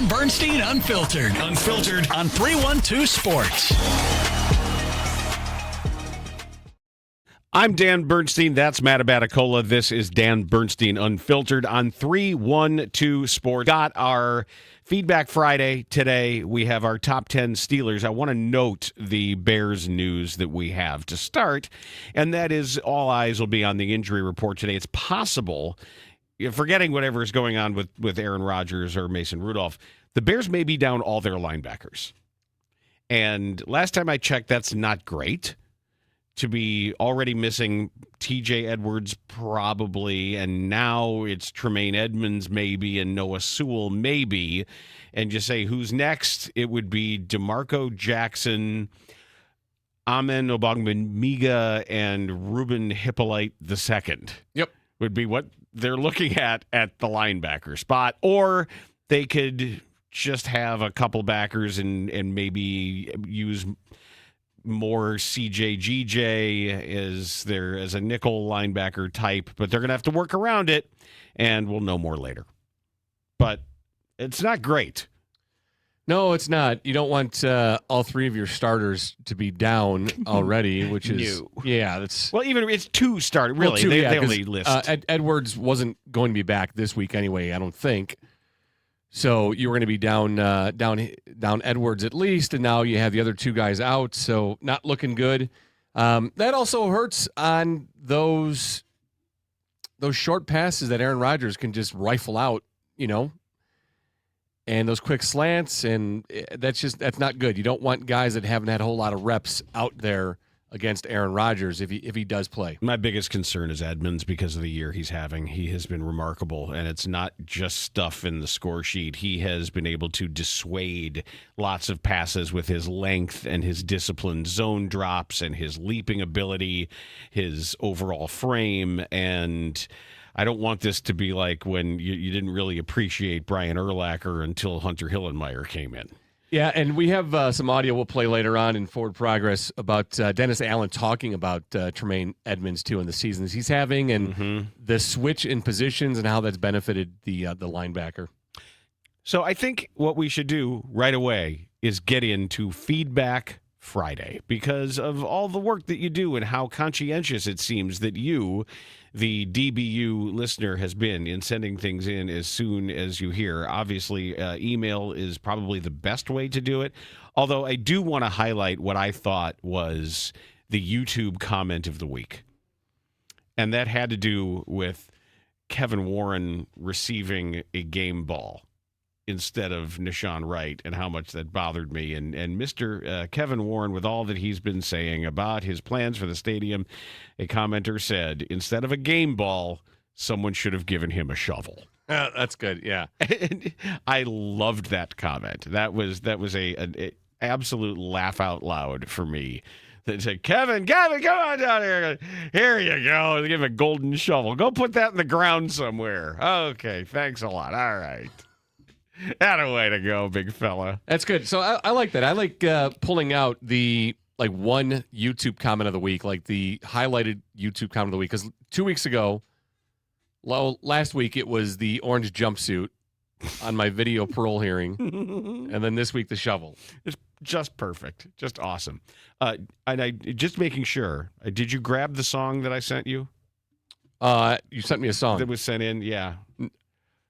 Dan Bernstein Unfiltered. Unfiltered on 312 Sports. I'm Dan Bernstein. That's Matt Abaticola. This is Dan Bernstein Unfiltered on 312 Sports. Got our Feedback Friday today. We have our top 10 Steelers. I want to note the Bears news that we have to start, and that is all eyes will be on the injury report today. It's possible, forgetting whatever is going on with Aaron Rodgers or Mason Rudolph, the Bears may be down all their linebackers. And last time I checked, that's not great. To be already missing TJ Edwards probably, and now it's Tremaine Edmonds maybe, and Noah Sewell maybe, and just say who's next, it would be DeMarco Jackson, Amen Obagbemiga, and Ruben Hippolyte II. Yep. Would be what they're looking at the linebacker spot, or they could just have a couple backers and maybe use more CJ as a nickel linebacker type, but they're going to have to work around it, and we'll know more later. But it's not great. No, it's not. You don't want all three of your starters to be down already, which is that's even it's two starters. Really, they only list Edwards wasn't going to be back this week anyway. I don't think. So you were going to be down Edwards at least, and now you have the other two guys out, so not looking good. That also hurts on those short passes that Aaron Rodgers can just rifle out, and those quick slants, and that's not good. You don't want guys that haven't had a whole lot of reps out there against Aaron Rodgers if he does play. My biggest concern is Edmonds because of the year he's having. He has been remarkable, and it's not just stuff in the score sheet. He has been able to dissuade lots of passes with his length and his disciplined zone drops and his leaping ability, his overall frame, and I don't want this to be like when you didn't really appreciate Brian Urlacher until Hunter Hillenmeyer came in. Yeah, and we have some audio we'll play later on in Forward Progress about Dennis Allen talking about Tremaine Edmonds, too, in the seasons he's having and the switch in positions and how that's benefited the linebacker. So I think what we should do right away is get into Feedback Friday because of all the work that you do and how conscientious it seems that you, the DBU listener, has been in sending things in as soon as you hear. Obviously, email is probably the best way to do it, although I do want to highlight what I thought was the YouTube comment of the week, and that had to do with Kevin Warren receiving a game ball instead of Nishan Wright and how much that bothered me. And Mr. Kevin Warren, with all that he's been saying about his plans for the stadium, a commenter said, instead of a game ball, someone should have given him a shovel. That's good, yeah. And I loved that comment. That was an absolute laugh out loud for me. That said, Kevin, come on down here. Here you go. Give him a golden shovel. Go put that in the ground somewhere. Okay, thanks a lot. All right. That a way to go, big fella. That's good. So I like that. I like pulling out the one YouTube comment of the week, like the highlighted YouTube comment of the week. Because 2 weeks ago, last week it was the orange jumpsuit on my video parole hearing, and then this week the shovel. It's just perfect, just awesome. And I just making sure. Did you grab the song that I sent you? You sent me a song that was sent in. Yeah.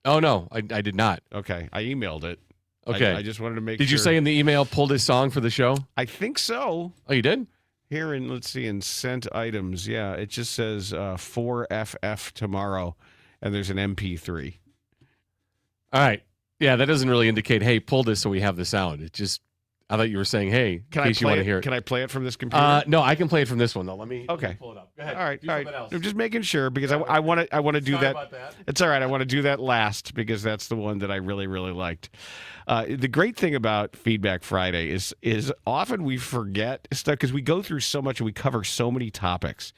Oh, no, I did not. Okay. I emailed it. Okay. I just wanted to make sure. Did you say in the email, pull this song for the show? I think so. Oh, you did? Here let's see, in sent items. Yeah, it just says 4FF tomorrow, and there's an MP3. All right. Yeah, that doesn't really indicate, hey, pull this so we have the sound. It just, I thought you were saying, hey, in case you want to hear it. Can I play it from this computer? No, I can play it from this one, though. Let me pull it up. Go ahead. All right. Do something else. I'm just making sure because I want to do that. About that. It's all right. I want to do that last because that's the one that I really, really liked. The great thing about Feedback Friday is often we forget stuff because we go through so much and we cover so many topics.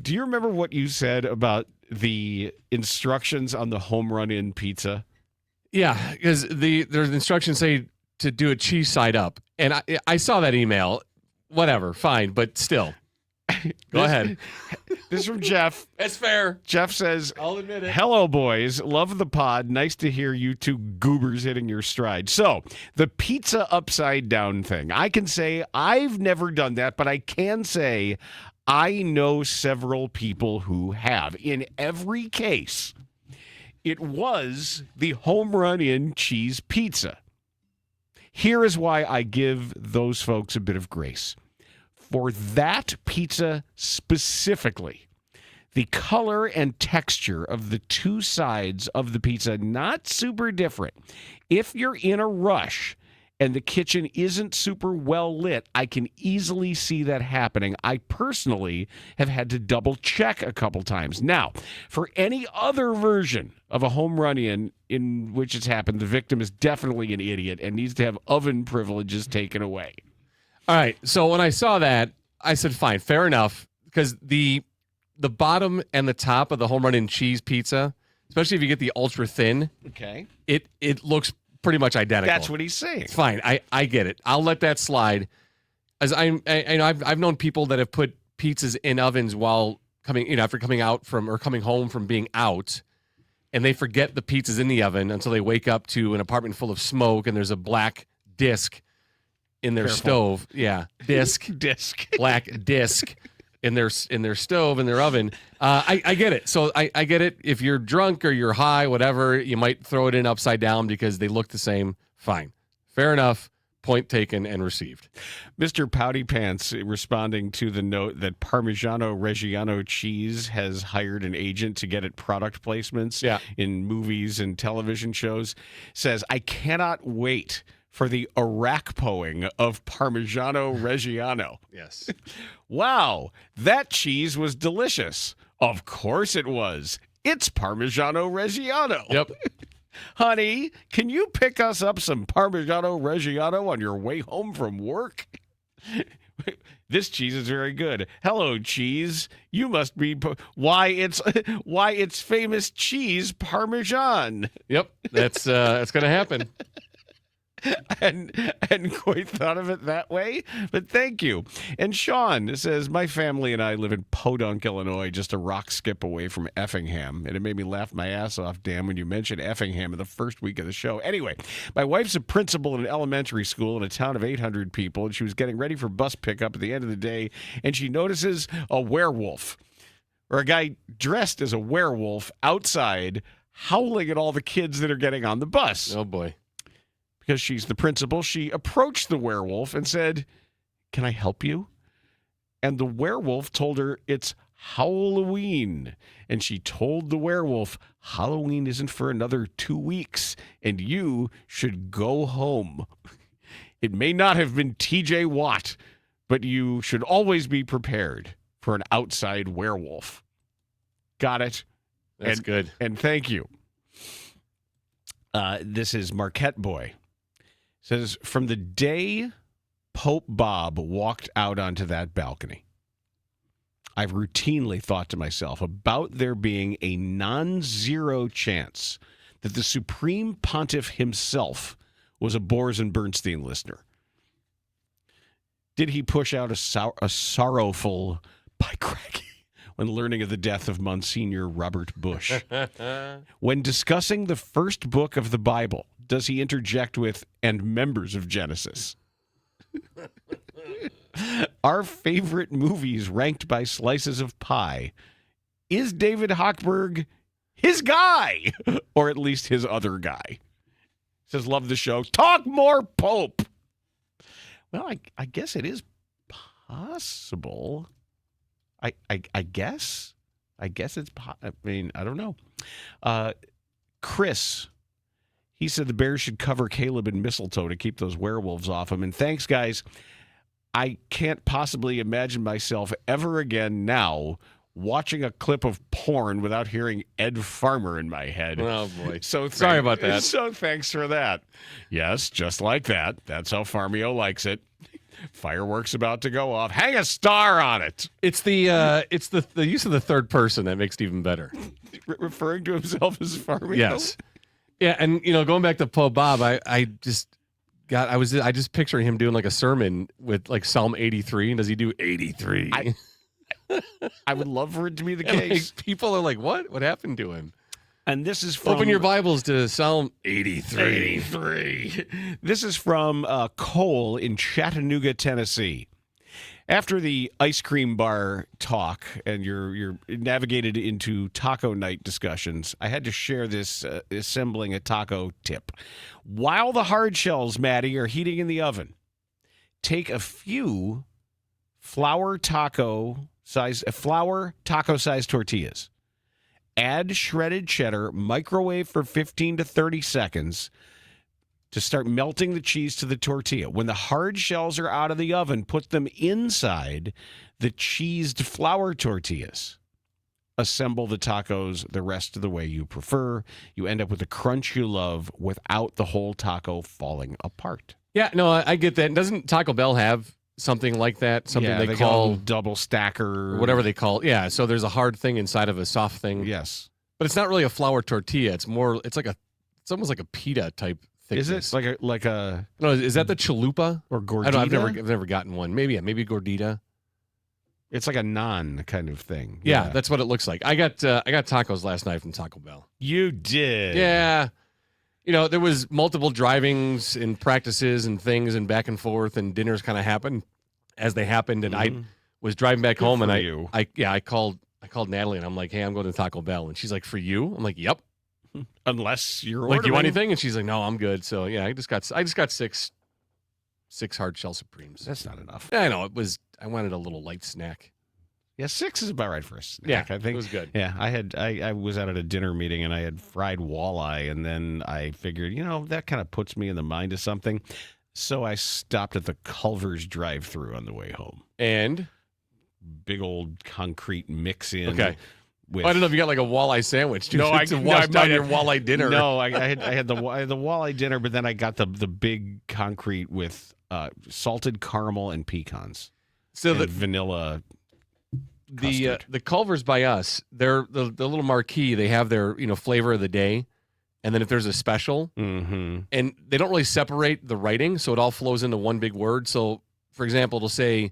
Do you remember what you said about the instructions on the home run in pizza? Yeah, because there's instructions say to do a cheese side up. And I saw that email. Whatever, fine, but still. Go ahead. This is from Jeff. That's fair. Jeff says, I'll admit it. "Hello, boys. Love the pod. Nice to hear you two goobers hitting your stride." So, the pizza upside down thing. I can say I've never done that, but I can say I know several people who have. In every case, it was the home run in cheese pizza. Here is why I give those folks a bit of grace. For that pizza specifically, the color and texture of the two sides of the pizza, not super different. If you're in a rush and the kitchen isn't super well lit, I can easily see that happening. I personally have had to double check a couple times. Now, for any other version of a home run in which it's happened, the victim is definitely an idiot and needs to have oven privileges taken away. All right. So when I saw that, I said, fine, fair enough. Because the bottom and the top of the home run in cheese pizza, especially if you get the ultra thin, Okay. it looks pretty much identical. That's what he's saying. It's fine. I get it. I'll let that slide. As I've known people that have put pizzas in ovens while after coming out from or coming home from being out, and they forget the pizza's in the oven until they wake up to an apartment full of smoke and there's a black disc in their stove. Yeah, disc, black disc in their stove in their oven. I get it. So I get it. If you're drunk or you're high, whatever, you might throw it in upside down because they look the same. Fine, fair enough. Point taken and received. Mr. Pouty Pants responding to the note that Parmigiano Reggiano cheese has hired an agent to get it product placements in movies and television shows says, "I cannot wait for the Arakpoing of Parmigiano Reggiano." Yes. Wow, that cheese was delicious. Of course it was. It's Parmigiano Reggiano. Yep. Honey, can you pick us up some Parmigiano Reggiano on your way home from work? This cheese is very good. Hello, cheese. You must be why it's famous cheese Parmesan. Yep. That's going to happen. And hadn't quite thought of it that way, but thank you. And Sean says, "My family and I live in Podunk, Illinois, just a rock skip away from Effingham." And it made me laugh my ass off, Dan, when you mentioned Effingham in the first week of the show. Anyway, my wife's a principal in an elementary school in a town of 800 people, and she was getting ready for bus pickup at the end of the day, and she notices a werewolf, or a guy dressed as a werewolf outside, howling at all the kids that are getting on the bus. Oh, boy. Because she's the principal, she approached the werewolf and said, "Can I help you?" And the werewolf told her it's Halloween. And she told the werewolf, "Halloween isn't for another 2 weeks, and you should go home. It may not have been TJ Watt, but you should always be prepared for an outside werewolf." Got it? That's good. And thank you. This is Marquette Boy. Says, "From the day Pope Bob walked out onto that balcony, I've routinely thought to myself about there being a non-zero chance that the Supreme Pontiff himself was a Bors and Bernstein listener. Did he push out a sorrowful by cracky when learning of the death of Monsignor Robert Bush? When discussing the first book of the Bible, does he interject with, 'and members of Genesis'? Our favorite movies ranked by slices of pie. Is David Hochberg his guy? Or at least his other guy?" Says, "Love the show. Talk more Pope." Well, I guess it is possible. I guess. I guess it's, I don't know. Chris, he said the Bears should cover Caleb in mistletoe to keep those werewolves off him. And thanks, guys. I can't possibly imagine myself ever again now watching a clip of porn without hearing Ed Farmer in my head. Oh, boy. So sorry about that. So thanks for that. Yes, just like that. That's how Farmio likes it. Fireworks about to go off. Hang a star on it. It's the use of the third person that makes it even better. Referring to himself as Farmio. Yes. Yeah, and going back to Pope Bob, I just picturing him doing like a sermon with like Psalm 83. And does he do 83? I would love for it to be the And, case. people are like, what? What happened to him? And this is from Open your Bibles to Psalm 83. 83. This is from Cole in Chattanooga, Tennessee. After the ice cream bar talk and you're navigated into taco night discussions, I had to share this assembling a taco tip. While the hard shells, Maddie, are heating in the oven, take a few flour taco size tortillas. Add shredded cheddar, microwave for 15 to 30 seconds to start melting the cheese to the tortilla. When the hard shells are out of the oven, put them inside the cheesed flour tortillas. Assemble the tacos the rest of the way you prefer. You end up with the crunch you love without the whole taco falling apart. Yeah, no, I get that. Doesn't Taco Bell have something like that? Something they call double stacker. or whatever they call it. Yeah, so there's a hard thing inside of a soft thing. Yes. But it's not really a flour tortilla. It's almost like a pita type thickness. Is it like a No, is that the chalupa? or gordita? I don't know, I've never gotten one. Maybe gordita. It's like a naan kind of thing. Yeah, that's what it looks like. I got tacos last night from Taco Bell. You did. Yeah. There was multiple drivings and practices and things and back and forth, and dinners kind of happened as they happened. And I was driving back home, and I called Natalie, and I'm like, "Hey, I'm going to Taco Bell," and she's like, "For you?" I'm like, "Yep." Unless you're Like, ordering. you want anything? And she's like, "No, I'm good." So yeah, I just got six hard shell Supremes. That's not enough. I know I wanted a little light snack. Yeah, 6 is about right for a snack. Yeah, I think it was good. Yeah, I was out at a dinner meeting and I had fried walleye, and then I figured, that kind of puts me in the mind of something. So I stopped at the Culver's drive-thru on the way home. And Big old concrete mix-in. okay. With, I don't know if you got like a walleye sandwich. Dude, No, I to might wash down have- your walleye dinner. No, I had the walleye dinner, but then I got the big concrete with salted caramel and pecans. So and vanilla. Custard. The Culver's by us, they're the little marquee. They have their flavor of the day, and then if there's a special, and they don't really separate the writing, so it all flows into one big word. So, for example, it'll say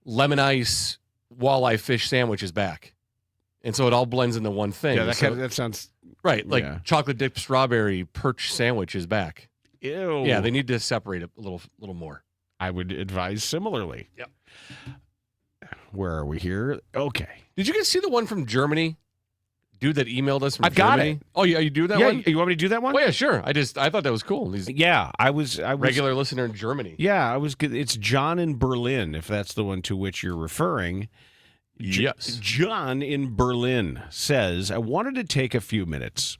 lemon ice walleye fish sandwich is back, and so it all blends into one thing. Yeah, So- that sounds right. Like yeah. chocolate dipped strawberry perch sandwich is back. ew. Yeah, they need to separate it a little more. I would advise similarly. Yep. Where are we here? Okay. Did you guys see the one from Germany? Dude that emailed us from I've got Germany? it. Oh, yeah, you do that Yeah, one? you want me to do that one? Oh, yeah, sure. I thought that was cool. He's Yeah, I was regular listener in Germany. Yeah, I was good. It's John in Berlin, if that's the one to which you're referring. Yes. John in Berlin says, I wanted to take a few minutes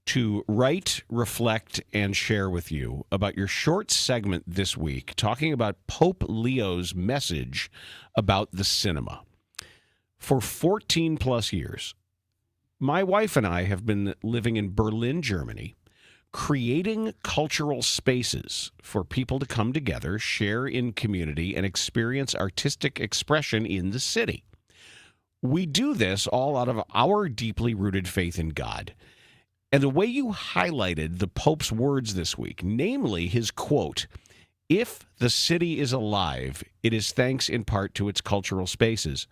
to write, reflect, and share with you about your short segment this week talking about Pope Leo's message about the cinema. For 14 plus years, my wife and I have been living in Berlin, Germany, creating cultural spaces for people to come together, share in community, and experience artistic expression in the city. We do this all out of our deeply rooted faith in God. And the way you highlighted the Pope's words this week, namely his quote, "If the city is alive, it is thanks in part to its cultural spaces,"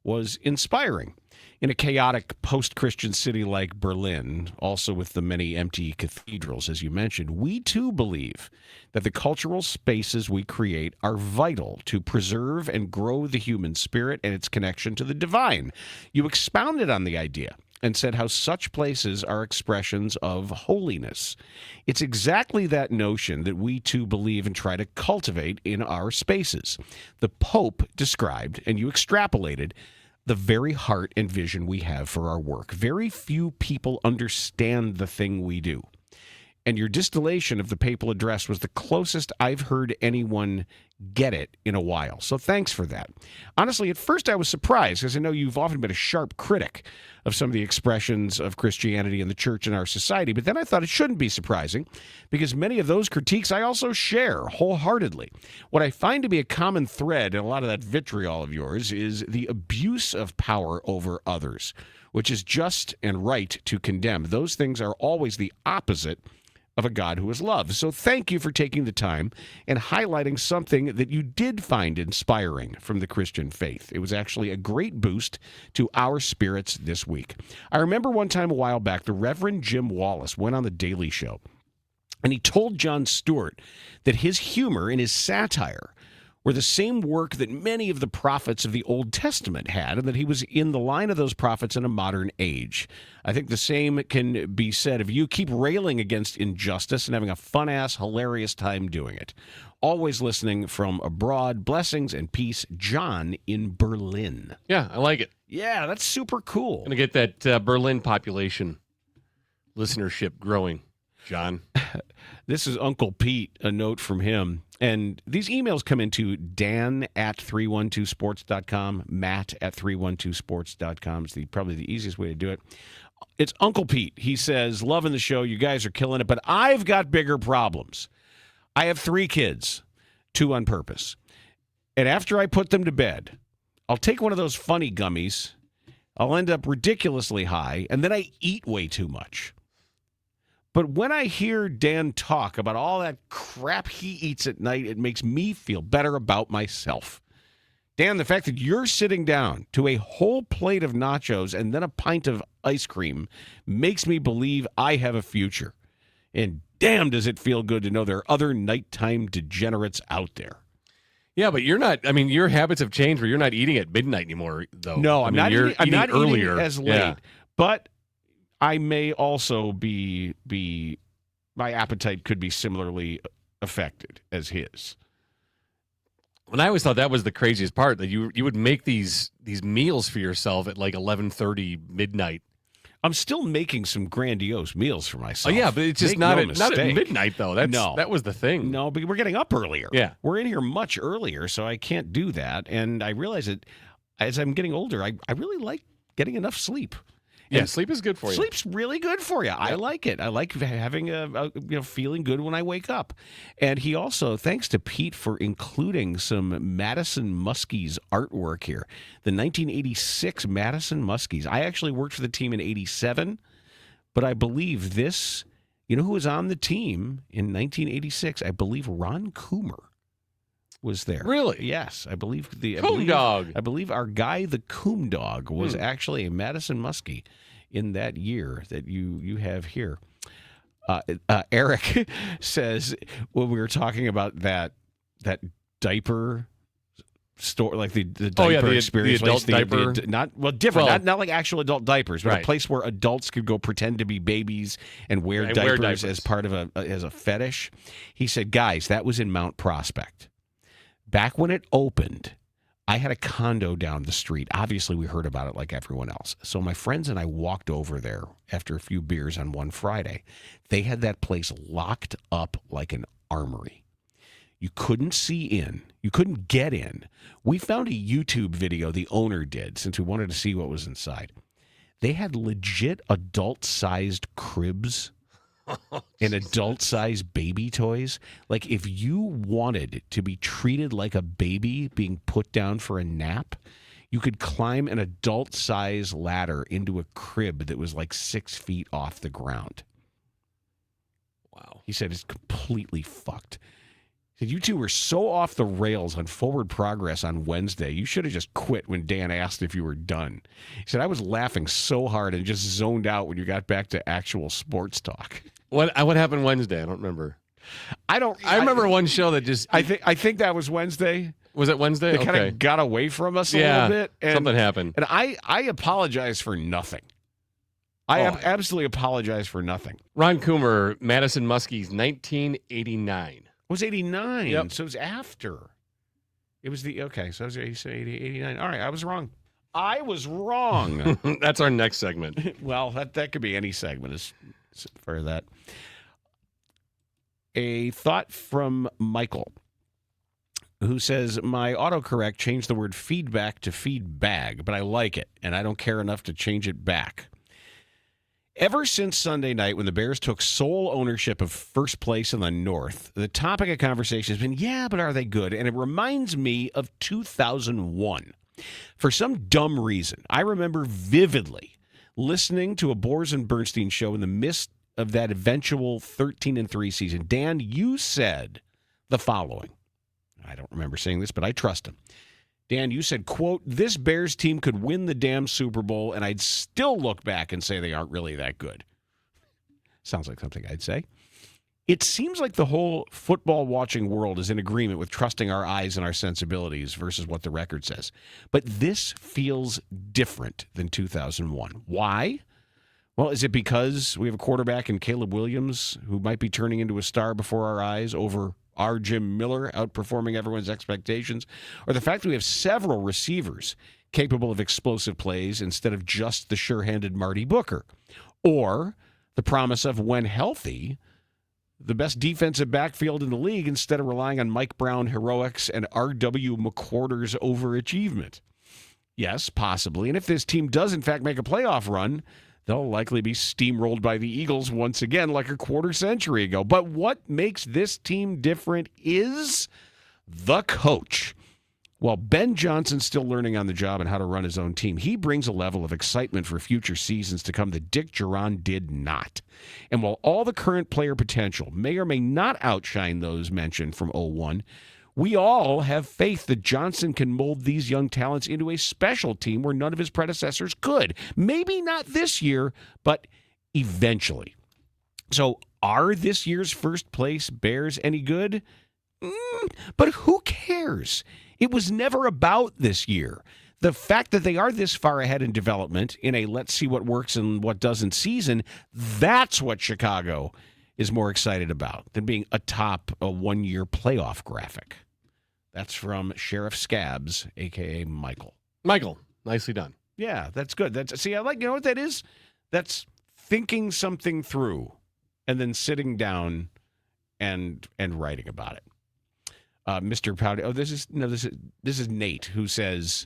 was inspiring. In a chaotic post-Christian city like Berlin, also with the many empty cathedrals, as you mentioned, we too believe that the cultural spaces we create are vital to preserve and grow the human spirit and its connection to the divine. You expounded on the idea and said how such places are expressions of holiness. It's exactly that notion that we too believe and try to cultivate in our spaces. The Pope described, and you extrapolated, the very heart and vision we have for our work. Very few people understand the thing we do. And your distillation of the papal address was the closest I've heard anyone get it in a while. So thanks for that. Honestly, at first I was surprised, because I know you've often been a sharp critic of some of the expressions of Christianity and the church in our society, but then I thought it shouldn't be surprising, because many of those critiques I also share wholeheartedly. What I find to be a common thread in a lot of that vitriol of yours is the abuse of power over others, which is just and right to condemn. Those things are always the opposite of a God who is love. So thank you for taking the time and highlighting something that you did find inspiring from the Christian faith. It was actually a great boost to our spirits this week. I remember one time a while back, the Reverend Jim Wallace went on The Daily Show, and he told Jon Stewart that his humor and his satire were the same work that many of the prophets of the Old Testament had, and that he was in the line of those prophets in a modern age. I think the same can be said of you. Keep railing against injustice and having a fun-ass, hilarious time doing it. Always listening from abroad. Blessings and peace, John in Berlin. Yeah, I like it. Yeah, that's super cool. Going to get that Berlin population listenership growing, John. This is Uncle Pete, a note from him. And these emails come into dan@312sports.com, matt@312sports.com. It's probably the easiest way to do it. It's Uncle Pete. He says, loving the show. You guys are killing it, but I've got bigger problems. I have 3 kids, 2 on purpose. And after I put them to bed, I'll take one of those funny gummies. I'll end up ridiculously high, and then I eat way too much. But when I hear Dan talk about all that crap he eats at night, it makes me feel better about myself. Dan, the fact that you're sitting down to a whole plate of nachos and then a pint of ice cream makes me believe I have a future. And damn, does it feel good to know there are other nighttime degenerates out there. Yeah, but you're not. I mean, your habits have changed where you're not eating at midnight anymore, though. No, I'm not eating earlier. As late. Yeah. But I may also be my appetite could be similarly affected as his. And I always thought that was the craziest part, that you would make these meals for yourself at like 11:30 midnight. I'm still making some grandiose meals for myself. Oh yeah, but it's just not at midnight though. That was the thing. No, but we're getting up earlier. Yeah, we're in here much earlier, so I can't do that. And I realize that as I'm getting older, I really like getting enough sleep. Yeah, sleep is good for you. Sleep's really good for you. Yeah. I like it. I like having a feeling good when I wake up. And he also, thanks to Pete for including some Madison Muskies artwork here. The 1986 Madison Muskies. I actually worked for the team in 87, but I believe this, you know who was on the team in 1986? I believe Ron Coomer was there. Really? Yes. I believe Dog. I believe our guy, the Coom Dog, was actually a Madison Muskie in that year that you have here. Eric says, when we were talking about that diaper store, like the diaper experience, the adult diaper, different, not like actual adult diapers, but a place where adults could go pretend to be babies and wear diapers as part of as a fetish. He said, guys, that was in Mount Prospect. Back when it opened, I had a condo down the street. Obviously, we heard about it like everyone else. So my friends and I walked over there after a few beers on one Friday. They had that place locked up like an armory. You couldn't see in. You couldn't get in. We found a YouTube video the owner did since we wanted to see what was inside. They had legit adult-sized cribs and adult-sized baby toys. Like, if you wanted to be treated like a baby being put down for a nap, you could climb an adult-sized ladder into a crib that was like 6 feet off the ground. Wow. He said it's completely fucked. He said, you two were so off the rails on Forward Progress on Wednesday, you should have just quit when Dan asked if you were done. He said, I was laughing so hard and just zoned out when you got back to actual sports talk. What happened Wednesday? I don't remember. I remember one show that just. I think that was Wednesday. Was it Wednesday? They kind of got away from us a little bit. And, something happened. And I apologize for nothing. I absolutely apologize for nothing. Ron Coomer, Madison Muskies, 1989. It was 89. Yep. So it was after. It was so it was 80, 89. All right, I was wrong. I was wrong. That's our next segment. Well, that could be any segment for that. A thought from Michael, who says, my autocorrect changed the word feedback to feedbag, but I like it, and I don't care enough to change it back. Ever since Sunday night when the Bears took sole ownership of first place in the North, the topic of conversation has been, yeah, but are they good? And it reminds me of 2001. For some dumb reason, I remember vividly listening to a Bors and Bernstein show in the midst of that eventual 13-3 season. Dan, you said the following. I don't remember saying this, but I trust him. Dan, you said, quote, "This Bears team could win the damn Super Bowl, and I'd still look back and say they aren't really that good." Sounds like something I'd say. It seems like the whole football-watching world is in agreement with trusting our eyes and our sensibilities versus what the record says. But this feels different than 2001. Why? Well, is it because we have a quarterback in Caleb Williams who might be turning into a star before our eyes over our Jim Miller outperforming everyone's expectations? Or the fact that we have several receivers capable of explosive plays instead of just the sure-handed Marty Booker? Or the promise of, when healthy, the best defensive backfield in the league instead of relying on Mike Brown heroics and R.W. McQuarter's overachievement? Yes, possibly. And if this team does, in fact, make a playoff run, they'll likely be steamrolled by the Eagles once again like a quarter century ago. But what makes this team different is the coach. While Ben Johnson's still learning on the job and how to run his own team, he brings a level of excitement for future seasons to come that Dick Duran did not. And while all the current player potential may or may not outshine those mentioned from 01, we all have faith that Johnson can mold these young talents into a special team where none of his predecessors could. Maybe not this year, but eventually. So are this year's first place Bears any good? But who cares? It was never about this year. The fact that they are this far ahead in development in a let's see what works and what doesn't season, that's what Chicago is more excited about than being atop a one-year playoff graphic. That's from Sheriff Scabs, a.k.a. Michael. Michael, nicely done. Yeah, that's good. See, I like, you know what that is? That's thinking something through and then sitting down and writing about it. Mr. Powdy. This is Nate, who says,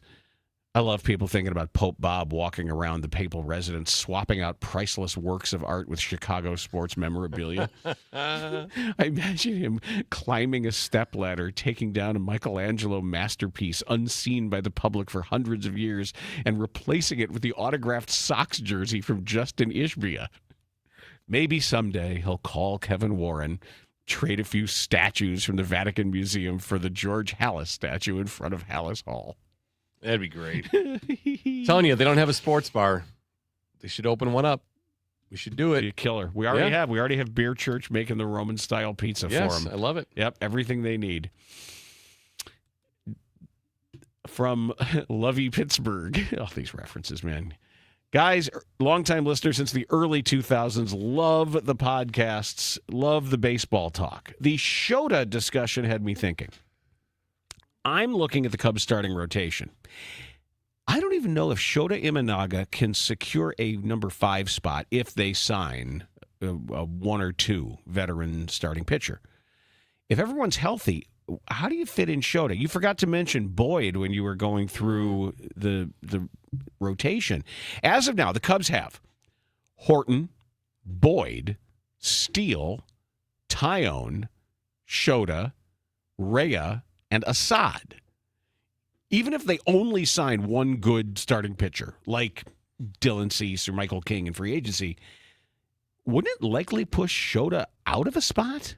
"I love people thinking about Pope Bob walking around the papal residence, swapping out priceless works of art with Chicago sports memorabilia." I imagine him climbing a stepladder, taking down a Michelangelo masterpiece unseen by the public for hundreds of years, and replacing it with the autographed Sox jersey from Justin Ishbia. Maybe someday he'll call Kevin Warren, trade a few statues from the Vatican Museum for the George Halas statue in front of Halas Hall. That'd be great. Telling you, they don't have a sports bar. They should open one up. We should do it. Be a killer. We already have. We already have Beer Church making the Roman-style pizza for them. I love it. Yep, everything they need. From Lovey Pittsburgh. Oh, these references, man. Guys, longtime listeners since the early 2000s, love the podcasts, love the baseball talk. The Shota discussion had me thinking. I'm looking at the Cubs starting rotation. I don't even know if Shota Imanaga can secure a number 5 spot if they sign a 1 or 2 veteran starting pitcher. If everyone's healthy, how do you fit in Shota? You forgot to mention Boyd when you were going through the rotation. As of now, the Cubs have Horton, Boyd, Steele, Tyone, Shota, Rhea, and Assad. Even if they only sign one good starting pitcher, like Dylan Cease or Michael King in free agency, wouldn't it likely push Shota out of a spot,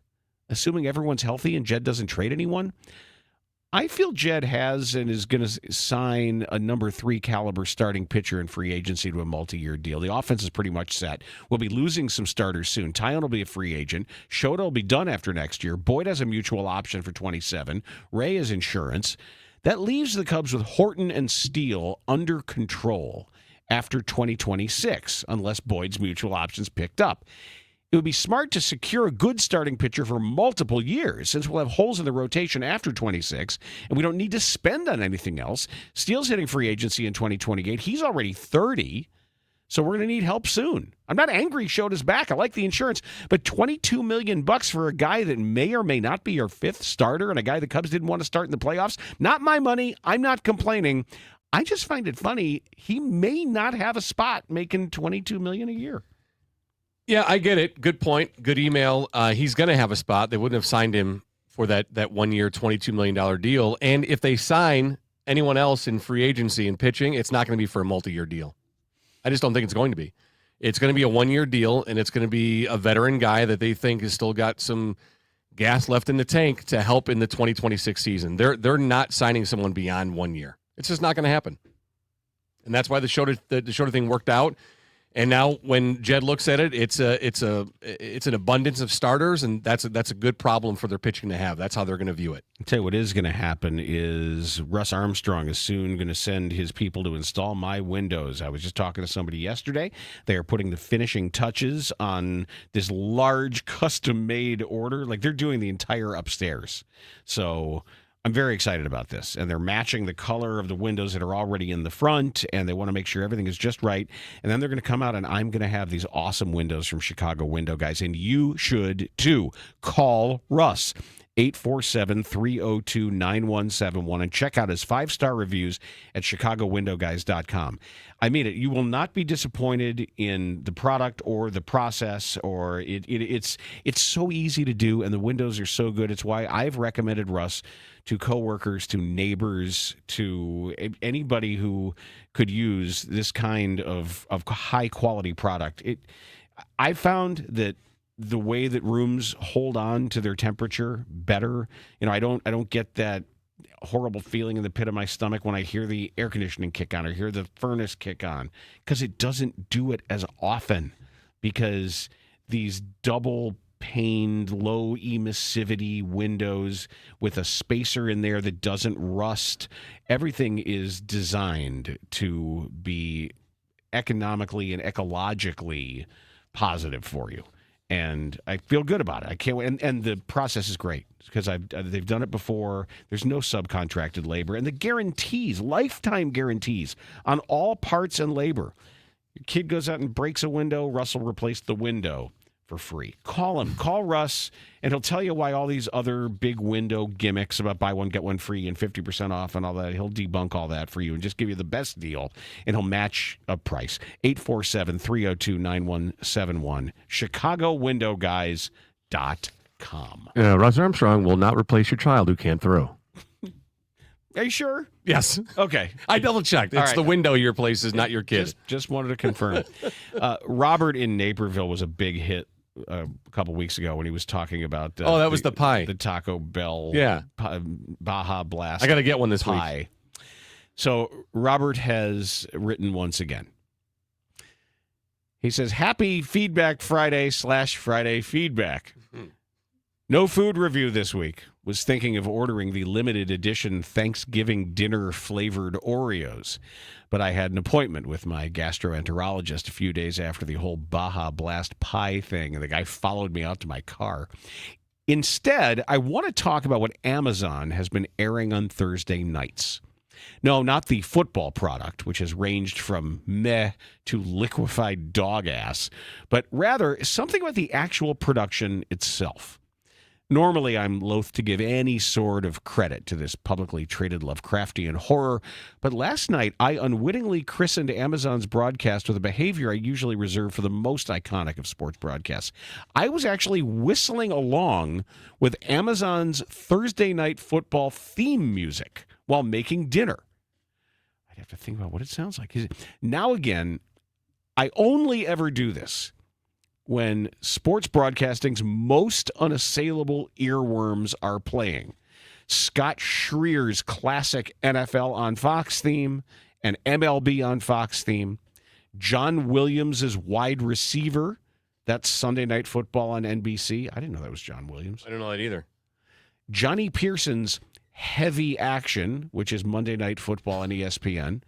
assuming everyone's healthy and Jed doesn't trade anyone? I feel Jed has and is going to sign a number 3 caliber starting pitcher in free agency to a multi-year deal. The offense is pretty much set. We'll be losing some starters soon. Tyone will be a free agent. Shota will be done after next year. Boyd has a mutual option for 27. Ray is insurance. That leaves the Cubs with Horton and Steele under control after 2026, unless Boyd's mutual options picked up. It would be smart to secure a good starting pitcher for multiple years, since we'll have holes in the rotation after 26, and we don't need to spend on anything else. Steele's hitting free agency in 2028. He's already 30, so we're going to need help soon. I'm not angry Shota's back. I like the insurance, but $22 million for a guy that may or may not be your 5th starter and a guy the Cubs didn't want to start in the playoffs, not my money. I'm not complaining. I just find it funny. He may not have a spot making $22 million a year. Yeah, I get it. Good point. Good email. He's going to have a spot. They wouldn't have signed him for that 1-year, $22 million deal. And if they sign anyone else in free agency and pitching, it's not going to be for a multi-year deal. I just don't think it's going to be. It's going to be a 1-year deal, and it's going to be a veteran guy that they think has still got some gas left in the tank to help in the 2026 season. They're not signing someone beyond 1 year. It's just not going to happen. And that's why the Schroeder thing worked out. And now when Jed looks at it, it's an abundance of starters, and that's a good problem for their pitching to have. That's how they're going to view it. I'll tell you what is going to happen is Russ Armstrong is soon going to send his people to install my windows. I was just talking to somebody yesterday. They are putting the finishing touches on this large custom-made order. Like, they're doing the entire upstairs. So I'm very excited about this, and they're matching the color of the windows that are already in the front, and they want to make sure everything is just right. And then they're going to come out, and I'm going to have these awesome windows from Chicago Window Guys, and you should too. Call Russ, 847-302-9171, and check out his 5-star reviews at chicagowindowguys.com. I mean it. You will not be disappointed in the product or the process, or it's so easy to do, and the windows are so good. It's why I've recommended Russ to coworkers, to neighbors, to anybody who could use this kind of high-quality product. I found that the way that rooms hold on to their temperature better, I don't get that horrible feeling in the pit of my stomach when I hear the air conditioning kick on or hear the furnace kick on, because it doesn't do it as often, because these double paned, low emissivity windows with a spacer in there that doesn't rust. Everything is designed to be economically and ecologically positive for you. And I feel good about it. I can't wait. And the process is great because they've done it before. There's no subcontracted labor. And the guarantees, lifetime guarantees on all parts and labor. Your kid goes out and breaks a window, Russ will replace the window for free. Call him. Call Russ, and he'll tell you why all these other big window gimmicks about buy one, get one free and 50% off and all that, he'll debunk all that for you and just give you the best deal, and he'll match a price. 847-302-9171. ChicagoWindowGuys.com. Russ Armstrong will not replace your child who can't throw. Are you sure? Yes. Okay. I double-checked. It's the window your place is not your kid. Just wanted to confirm. Robert in Naperville was a big hit a couple weeks ago when he was talking about that was the pie. The Taco Bell Baja Blast. I got to get one this pie. week. So Robert has written once again. He says, Happy Feedback Friday /Friday Feedback. No food review this week. Was thinking of ordering the limited edition Thanksgiving dinner flavored Oreos, but I had an appointment with my gastroenterologist a few days after the whole Baja Blast pie thing, and the guy followed me out to my car. Instead, I want to talk about what Amazon has been airing on Thursday nights. No, not the football product, which has ranged from meh to liquefied dog ass, but rather something about the actual production itself. Normally, I'm loath to give any sort of credit to this publicly traded Lovecraftian horror, but last night I unwittingly christened Amazon's broadcast with a behavior I usually reserve for the most iconic of sports broadcasts. I was actually whistling along with Amazon's Thursday Night Football theme music while making dinner. I'd have to think about what it sounds like. Now again, I only ever do this when sports broadcasting's most unassailable earworms are playing. Scott Schrier's classic NFL on Fox theme, and MLB on Fox theme, John Williams' wide receiver, that's Sunday Night Football on NBC. I didn't know that was John Williams. I didn't know that either. Johnny Pearson's Heavy Action, which is Monday Night Football on ESPN,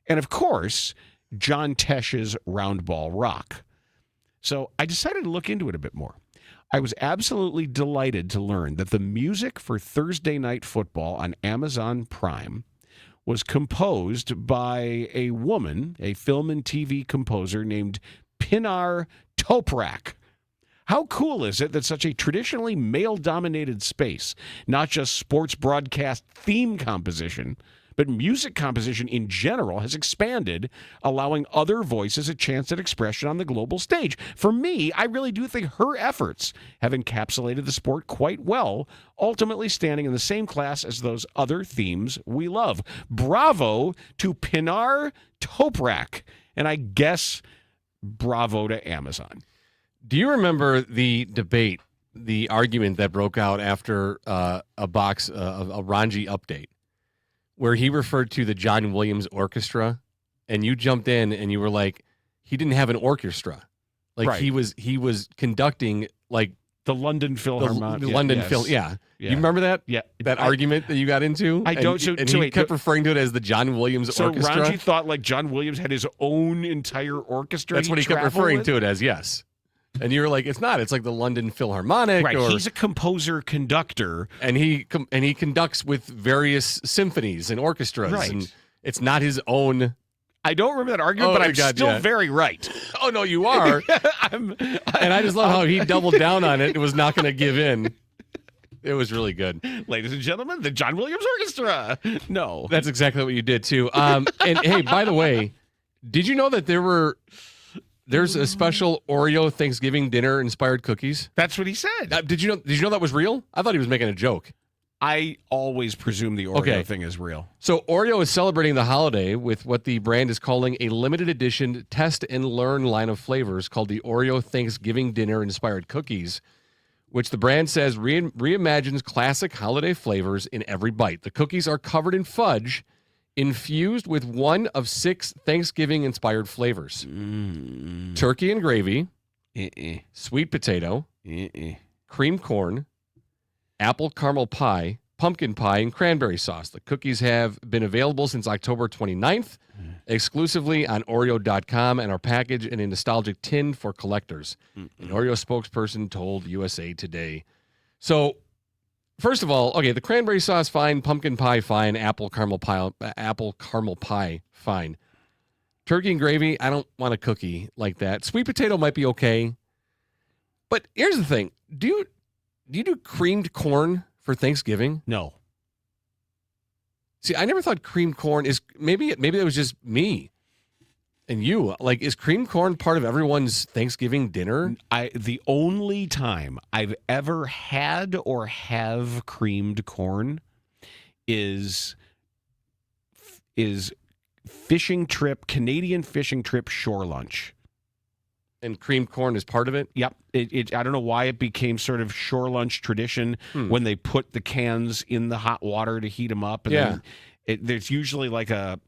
and of course, John Tesh's Roundball Rock. So I decided to look into it a bit more. I was absolutely delighted to learn that the music for Thursday Night Football on Amazon Prime was composed by a woman, a film and TV composer named Pinar Toprak. How cool is it that such a traditionally male-dominated space, not just sports broadcast theme composition, but music composition in general has expanded, allowing other voices a chance at expression on the global stage. For me, I really do think her efforts have encapsulated the sport quite well, ultimately standing in the same class as those other themes we love. Bravo to Pinar Toprak. And I guess bravo to Amazon. Do you remember the debate, the argument that broke out after a box of a Ranji update, where he referred to the John Williams Orchestra, and you jumped in and you were like, he didn't have an orchestra, like Right. he was conducting like The London Philharmonic. the London yes. Phil. Yeah. Yeah. You remember that? Yeah. That argument that you got into? I don't- And so he wait, kept referring to it as the John Williams So Orchestra. Ranji thought like John Williams had his own entire orchestra. That's what he kept referring to it as, yes. And you were like, it's not. It's like the London Philharmonic. Right. Or, He's a composer conductor. and he conducts with various symphonies and orchestras. Right. And it's not his own. I don't remember that argument, but my I'm God, still yeah. very right. Oh, no, you are. And I just love how he doubled down on it and was not going to give in. It was really good. Ladies and gentlemen, the John Williams Orchestra. No. That's exactly what you did, too. And hey, by the way, did you know that there's a special Oreo Thanksgiving dinner inspired cookies? That's what he said. Did you know that was real? I thought he was making a joke. I always presume the Oreo thing is real. So Oreo is celebrating the holiday with what the brand is calling a limited edition test and learn line of flavors called the Oreo Thanksgiving Dinner Inspired Cookies, which the brand says reimagines classic holiday flavors in every bite. The cookies are covered in fudge, infused with one of 6 Thanksgiving-inspired flavors. Turkey and gravy, sweet potato, cream corn, apple caramel pie, pumpkin pie, and cranberry sauce. The cookies have been available since October 29th, exclusively on Oreo.com, and are packaged in a nostalgic tin for collectors. An Oreo spokesperson told USA Today. So, first of all, okay, the cranberry sauce, fine. Pumpkin pie, fine. Apple caramel pie, fine. Turkey and gravy, I don't want a cookie like that. Sweet potato might be okay. But here's the thing. Do you do creamed corn for Thanksgiving? No. See, I never thought creamed corn is maybe that was just me and you. Like, is creamed corn part of everyone's Thanksgiving dinner? The only time I've ever had or have creamed corn is Canadian fishing trip shore lunch. And creamed corn is part of it? Yep. I don't know why it became sort of shore lunch tradition when they put the cans in the hot water to heat them up. And then there's usually like a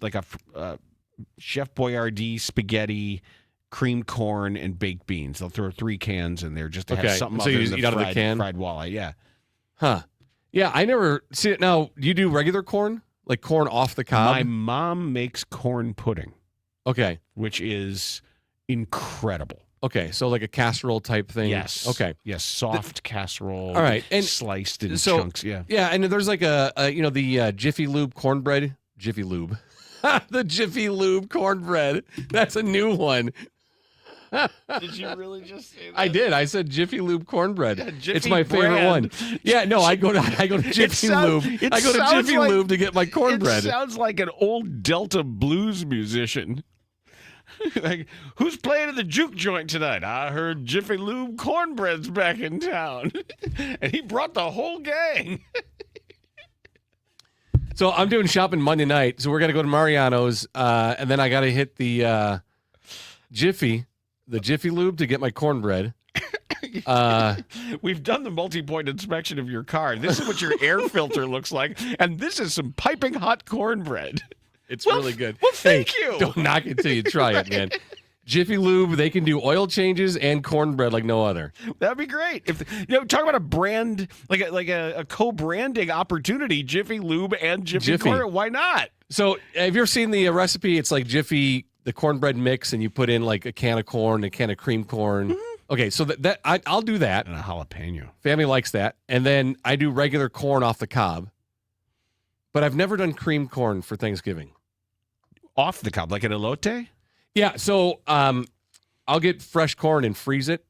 Chef Boyardee spaghetti, creamed corn, and baked beans. They'll throw 3 cans in there just to have something so other you than eat out of the can? fried walleye. Yeah. Huh. Yeah, I never see it. Now, do you do regular corn? Like corn off the cob? My mom makes corn pudding. Okay. Which is incredible. Okay, so like a casserole type thing. Yes. Okay. Yes, soft casserole. All right, and sliced in so- chunks. Yeah. Yeah, and there's like the Jiffy Lube cornbread. Jiffy Lube. The Jiffy Lube cornbread. That's a new one. Did you really just say that? I did. I said Jiffy Lube cornbread. Yeah, Jiffy it's my favorite brand. one. Yeah, no, I go to Jiffy Lube. I go to Jiffy Lube to get my cornbread. It sounds like an old Delta blues musician. Like, who's playing at the juke joint tonight? I heard Jiffy Lube cornbread's back in town. And he brought the whole gang. So I'm doing shopping Monday night. So we're going to go to Mariano's. And then I got to hit the Jiffy Lube to get my cornbread. We've done the multi-point inspection of your car. This is what your air filter looks like. And this is some piping hot cornbread. It's really good. Well, thank you. Don't knock it till you try it, man. Jiffy Lube, they can do oil changes and cornbread like no other. That'd be great. If talk about a brand like a co-branding opportunity, Jiffy Lube and Jiffy corn. Why not? So, have you ever seen the recipe? It's like Jiffy, the cornbread mix, and you put in like a can of corn, a can of cream corn. Mm-hmm. Okay, so I'll do that. And a jalapeno. Family likes that. And then I do regular corn off the cob. But I've never done cream corn for Thanksgiving. Off the cob, like an elote? Yeah, so I'll get fresh corn and freeze it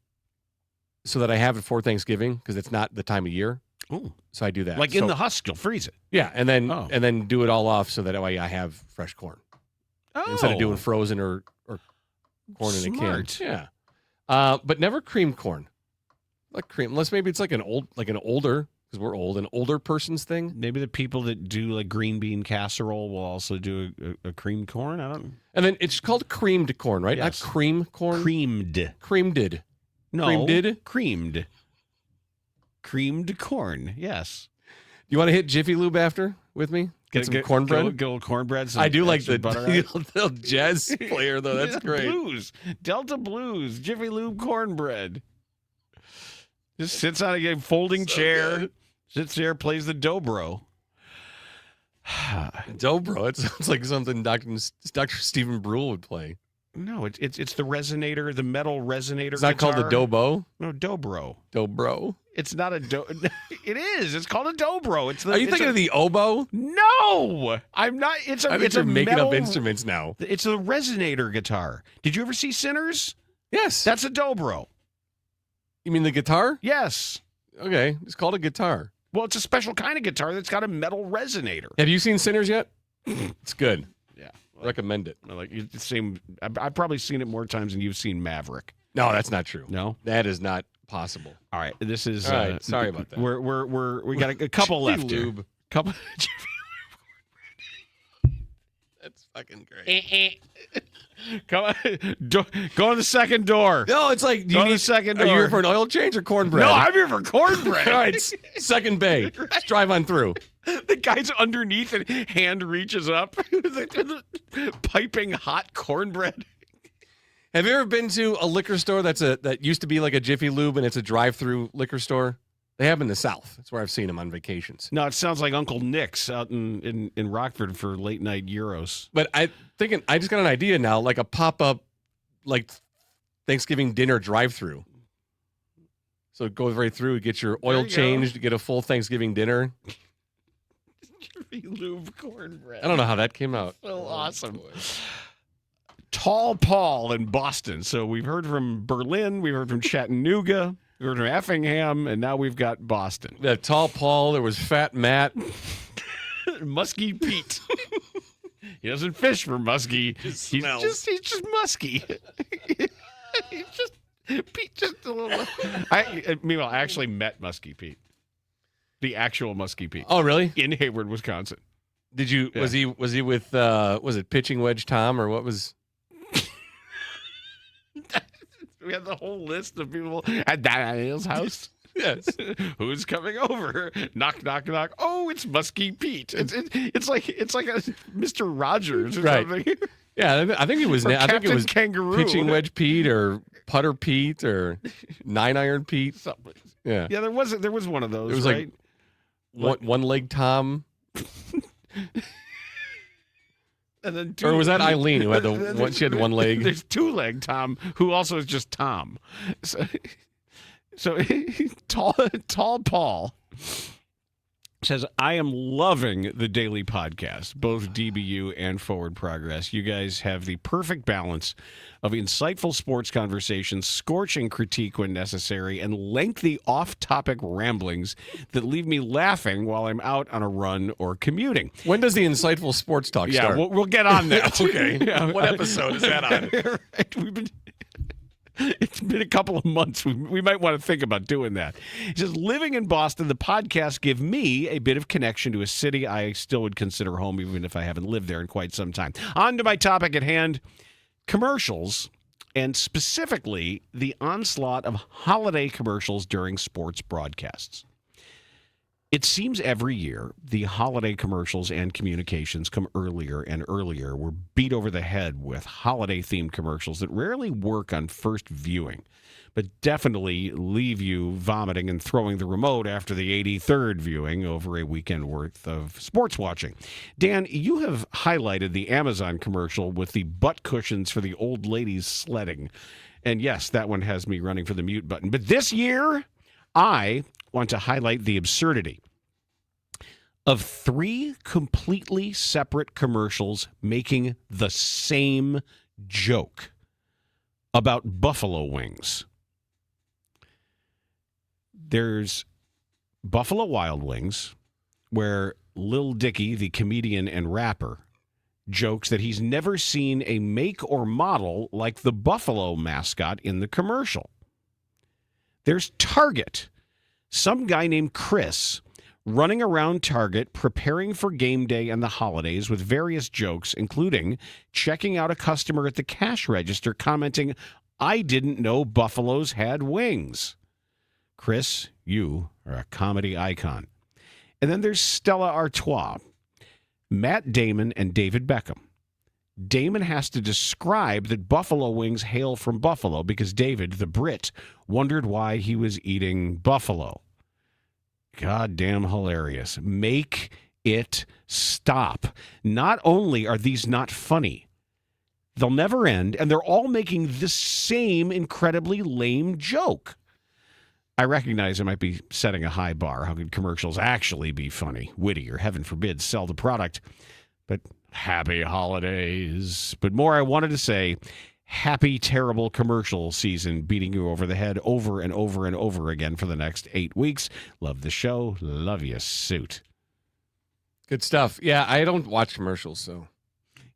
so that I have it for Thanksgiving because it's not the time of year. Ooh. So I do that. Like in the husk, you'll freeze it. Yeah, and then do it all off so that way I have fresh corn. Instead of doing frozen or corn in a can. Yeah. But never cream corn. Like cream, unless maybe it's like an older because we're old, an older person's thing. Maybe the people that do like green bean casserole will also do a creamed corn. I don't. And then it's called creamed corn, right? Yes. Not cream corn. Creamed. Creamed. No. Creamed? Creamed. Creamed corn. Yes. You want to hit Jiffy Lube after with me? Get some cornbread. Get a little cornbread. I do like the butter on it. little jazz player though. That's great. Blues. Delta Blues. Jiffy Lube cornbread. Just sits on a folding chair. Good. Sits there, plays the dobro. Dobro. It sounds like something Dr. Stephen Brule would play. No, it's the resonator, the metal resonator. It's not called the dobro. No, dobro. Dobro. It's not a do. It is. It's called a dobro. It's the. Are you thinking of the oboe? No, I'm not. It's a. I think It's you're a making metal, up instruments now. It's a resonator guitar. Did you ever see Sinners? Yes. That's a dobro. You mean the guitar? Yes. Okay, it's called a guitar. Well, it's a special kind of guitar that's got a metal resonator. Have you seen Sinners yet? It's good. Yeah, Recommend it. like it's the same. I've probably seen it more times than you've seen Maverick. No, that's not true. No, that is not possible. all right. This is. All right, sorry about that. We got a couple left Lube. here. Couple. That's fucking great. Come on, go in the second door. No, it's like Go to the second Are you door. here for an oil change or cornbread? No, I'm here for cornbread. All right, second bay. Let's drive on through. The guy's underneath and hand reaches up, piping hot cornbread. Have you ever been to a liquor store that used to be like a Jiffy Lube and it's a drive-through liquor store? They have in the South. That's where I've seen them on vacations. No, it sounds like Uncle Nick's out in Rockford for late night gyros. But I just got an idea now, like a pop-up, like Thanksgiving dinner drive-through. So it goes right through, get your oil changed, get a full Thanksgiving dinner. Jiffy Lube cornbread. I don't know how that came out. So awesome. Tall Paul in Boston. So we've heard from Berlin, we've heard from Chattanooga, we've heard from Effingham, and now we've got Boston. That Tall Paul, there was Fat Matt. Musky Pete. He doesn't fish for musky. He's just musky. He's just Pete, just a little. Meanwhile, I actually met Musky Pete, the actual Musky Pete. Oh, really? In Hayward, Wisconsin. Did you? Yeah. Was he with? Was it Pitching Wedge Tom or what was? We had the whole list of people at Daniel's house. Yes. Who's coming over? Knock, knock, knock. Oh, it's Musky Pete. It's like a Mr. Rogers or Right. something. Yeah, I think it was. Or I think it Captain was Kangaroo. Pitching Wedge Pete or Putter Pete or 9-iron Pete. Something. Yeah. Yeah, there was one of those. It was right? like one leg Tom. And then Or was that Eileen who had the one? She had one leg. There's two-leg Tom, who also is just Tom. So tall Paul says, I am loving the daily podcast, both DBU and Forward Progress. You guys have the perfect balance of insightful sports conversations, scorching critique when necessary, and lengthy off-topic ramblings that leave me laughing while I'm out on a run or commuting. When does the insightful sports talk Yeah, start? we'll get on that. Okay. Yeah. What episode is that on? Right. It's been a couple of months. We might want to think about doing that. He says, living in Boston, the podcasts give me a bit of connection to a city I still would consider home, even if I haven't lived there in quite some time. On to my topic at hand, commercials, and specifically the onslaught of holiday commercials during sports broadcasts. It seems every year the holiday commercials and communications come earlier and earlier. We're beat over the head with holiday-themed commercials that rarely work on first viewing, but definitely leave you vomiting and throwing the remote after the 83rd viewing over a weekend worth of sports watching. Dan, you have highlighted the Amazon commercial with the butt cushions for the old ladies sledding. And yes, that one has me running for the mute button. But this year, I want to highlight the absurdity of 3 completely separate commercials making the same joke about buffalo wings. There's Buffalo Wild Wings, where Lil Dicky, the comedian and rapper, jokes that he's never seen a make or model like the buffalo mascot in the commercial. There's Target, some guy named Chris running around Target preparing for game day and the holidays with various jokes, including checking out a customer at the cash register commenting, "I didn't know buffaloes had wings." Chris, you are a comedy icon. And then there's Stella Artois, Matt Damon, and David Beckham. Damon has to describe that buffalo wings hail from Buffalo because David, the Brit, wondered why he was eating buffalo. Goddamn hilarious. Make it stop. Not only are these not funny, they'll never end, and they're all making the same incredibly lame joke. I recognize I might be setting a high bar. How could commercials actually be funny, witty, or heaven forbid, sell the product? But happy holidays. But more, I wanted to say, happy, terrible commercial season beating you over the head over and over and over again for the next 8 weeks. Love the show. Love you, suit. Good stuff. Yeah, I don't watch commercials, so.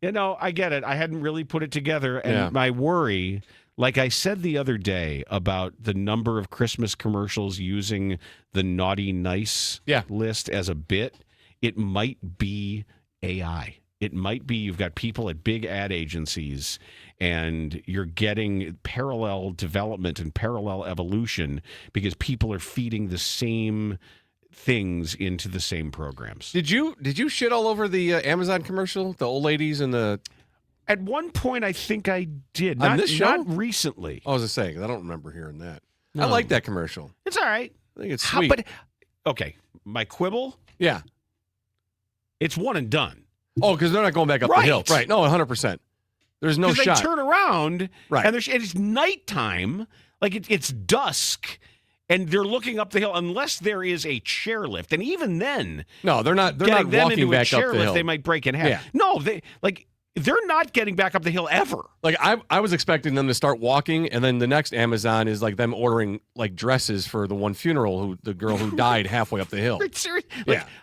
You know, I get it. I hadn't really put it together. And my worry, like I said the other day about the number of Christmas commercials using the naughty nice list as a bit, it might be AI. It might be you've got people at big ad agencies and you're getting parallel development and parallel evolution because people are feeding the same things into the same programs. Did you shit all over the Amazon commercial, the old ladies and the? At one point, I think I did. On this show? Not recently. I was just saying, I don't remember hearing that. No. I like that commercial. It's all right. I think it's sweet. But okay, my quibble. Yeah. It's one and done. Oh, because they're not going back up the hill. Right. No, 100%. There's no shot. They turn around, right. And it's nighttime, like it's dusk, and they're looking up the hill, unless there is a chairlift. And even then, no, they're not walking back up the hill. They might break in half. Yeah. No, they're not getting back up the hill ever. Like I was expecting them to start walking, and then the next Amazon is like them ordering like dresses for the one funeral the girl who died halfway up the hill. Serious?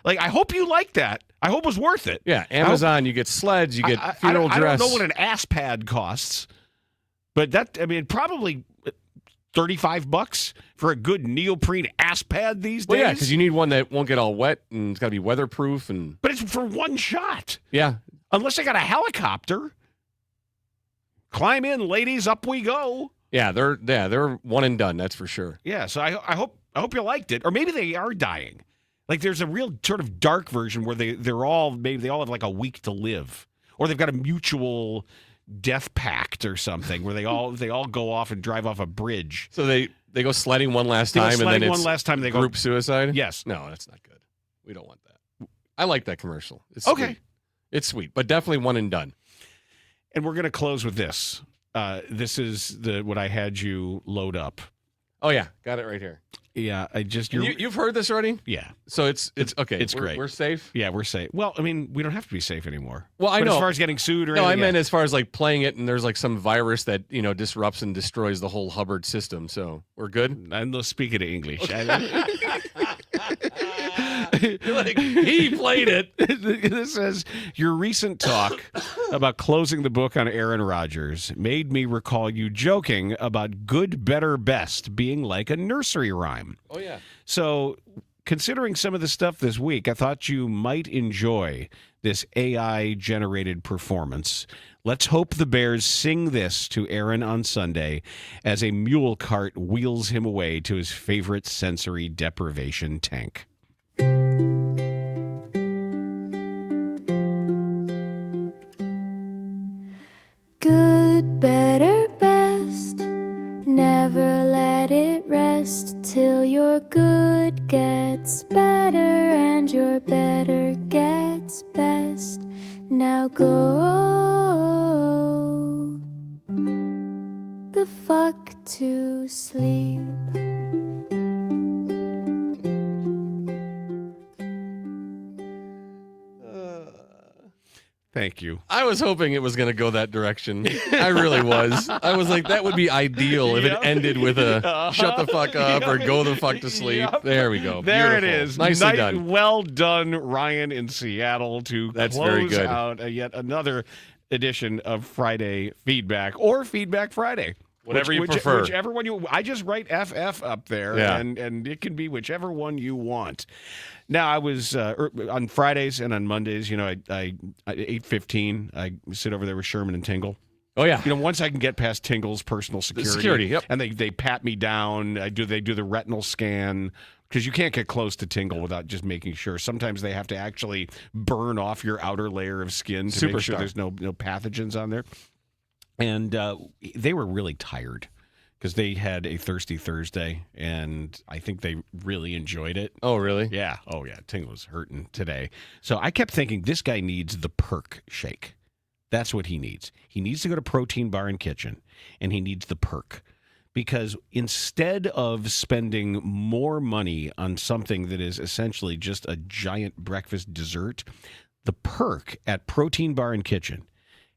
Like I hope you like that. I hope it was worth it. Yeah, Amazon, you get sleds, you get funeral dress. I don't know what an ass pad costs, but probably $35 for a good neoprene ass pad these days. Well, yeah, because you need one that won't get all wet and it's got to be weatherproof But it's for one shot. Yeah. Unless they got a helicopter. Climb in, ladies, up we go. Yeah, they're one and done, that's for sure. Yeah, so I hope you liked it. Or maybe they are dying. Like there's a real sort of dark version where they all have like a week to live. Or they've got a mutual death pact or something where they all go off and drive off a bridge. So they go sledding one last time and then it's group suicide? Yes. No, that's not good. We don't want that. I like that commercial. It's okay. Sweet. It's sweet, but definitely one and done. And we're going to close with this. This is what I had you load up. Oh yeah, got it right here. Yeah, you've heard this already? Yeah. So it's okay. It's great. We're safe? Yeah, we're safe. Well, I mean, we don't have to be safe anymore. Well, I know. As far as getting sued or anything. No, I meant as far as like playing it and there's like some virus that, disrupts and destroys the whole Hubbard system. So we're good? I'm not speaking English. Okay. Like, he played it. This says, your recent talk about closing the book on Aaron Rodgers made me recall you joking about good, better, best being like a nursery rhyme. Oh, yeah. So considering some of the stuff this week, I thought you might enjoy this AI-generated performance. Let's hope the Bears sing this to Aaron on Sunday as a mule cart wheels him away to his favorite sensory deprivation tank. Good, better, best. Never let it rest till your good gets better and your better gets best. Now go the fuck to sleep. Thank you. I was hoping it was going to go that direction. I really was. I was like, that would be ideal if it ended with a shut the fuck up or go the fuck to sleep. Yep. There we go. There Beautiful. it is. Nicely done. Well done, Ryan in Seattle, to That's close very good. out yet another edition of Friday Feedback or Feedback Friday. Whatever you prefer. Whichever one you. I just write FF up there, and it can be whichever one you want. Now I was on Fridays and on Mondays. I 8:15. I sit over there with Sherman and Tingle. Oh yeah. Once I can get past Tingle's personal security, yep. And they pat me down. They do the retinal scan. Because you can't get close to Tingle without just making sure. Sometimes they have to actually burn off your outer layer of skin to make sure there's no pathogens on there. And they were really tired because they had a Thirsty Thursday, and I think they really enjoyed it. Oh, really? Yeah. Oh, yeah. Tingle was hurting today. So I kept thinking, this guy needs the perk shake. That's what he needs. He needs to go to Protein Bar and Kitchen, and he needs the perk. Because instead of spending more money on something that is essentially just a giant breakfast dessert, the perk at Protein Bar and Kitchen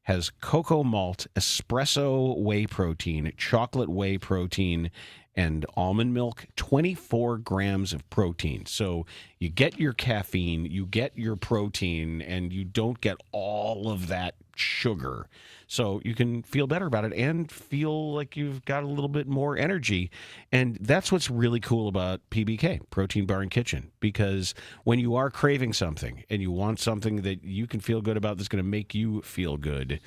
has cocoa malt, espresso whey protein, chocolate whey protein, and almond milk, 24 grams of protein. So you get your caffeine, you get your protein, and you don't get all of that sugar. So you can feel better about it and feel like you've got a little bit more energy. And that's what's really cool about PBK, Protein Bar and Kitchen, because when you are craving something and you want something that you can feel good about that's going to make you feel good,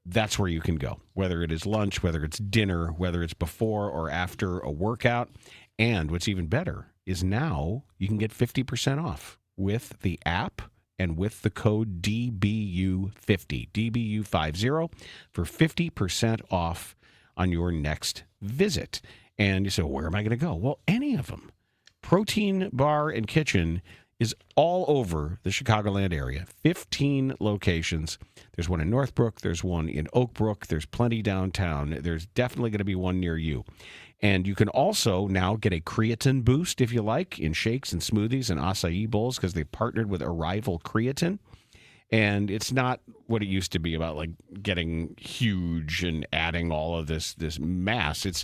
that's where you can go, whether it is lunch, whether it's dinner, whether it's before or after a workout. And what's even better is now you can get 50% off with the app and with the code DBU50, DBU50, for 50% off on your next visit. And you say, where am I going to go? Well, any of them. Protein Bar and Kitchen is all over the Chicagoland area, 15 locations. There's one in Northbrook. There's one in Oak Brook. There's plenty downtown. There's definitely going to be one near you. And you can also now get a creatine boost, if you like, in shakes and smoothies and acai bowls because they've partnered with Arrival Creatine. And it's not what it used to be about like getting huge and adding all of this mass. It's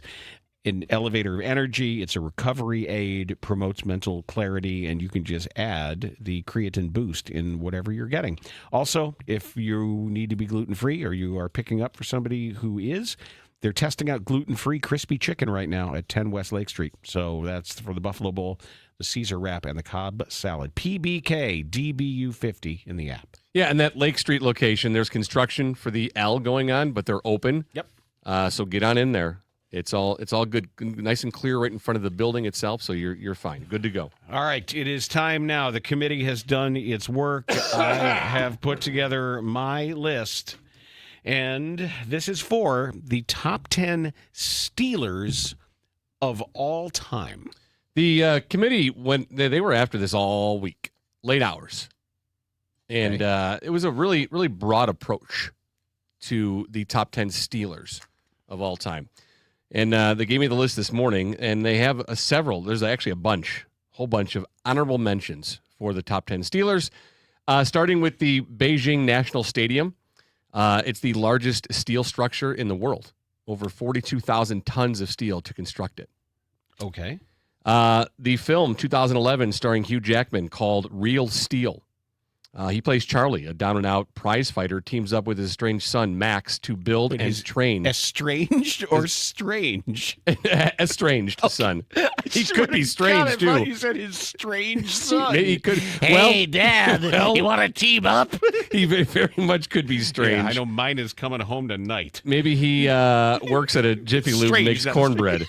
an elevator of energy. It's a recovery aid, promotes mental clarity, and you can just add the creatine boost in whatever you're getting. Also, if you need to be gluten-free or you are picking up for somebody who is, they're testing out gluten-free crispy chicken right now at 10 West Lake Street. So that's for the Buffalo Bowl, the Caesar wrap, and the Cobb salad. PBK, DBU50 in the app. Yeah, and that Lake Street location, there's construction for the L going on, but they're open. Yep. So get on in there. It's all good, nice and clear right in front of the building itself, so you're fine. Good to go. All right, it is time now. The committee has done its work. I have put together my list, and this is for the top 10 Steelers of all time. The committee, when they were after this all week, late hours, and it was a really, really broad approach to the top 10 Steelers of all time. And they gave me the list this morning, and they have several. There's actually a whole bunch of honorable mentions for the top 10 Steelers, starting with the Beijing National Stadium. It's the largest steel structure in the world, over 42,000 tons of steel to construct it. Okay. The film 2011 starring Hugh Jackman called Real Steel. He plays Charlie, a down-and-out prize fighter, teams up with his estranged son, Max, to build and train. Estranged or strange? Estranged son. He could be strange, too. I thought you said his strange son. He could. Hey, Dad, you want to team up? He very much could be strange. Yeah, I know mine is coming home tonight. Maybe he works at a Jiffy Lube and makes cornbread.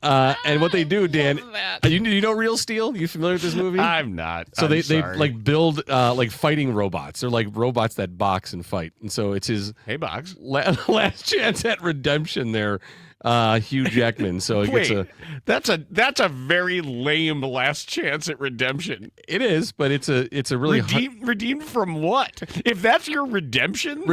And what they do, Dan, you know Real Steel? You familiar with this movie? I'm not. So they they like build like fighting robots. They're like robots that box and fight. And so it's his Box. last chance at redemption there, Hugh Jackman. So it gets that's a very lame last chance at redemption. It is, but it's a really redeemed from what? If that's your redemption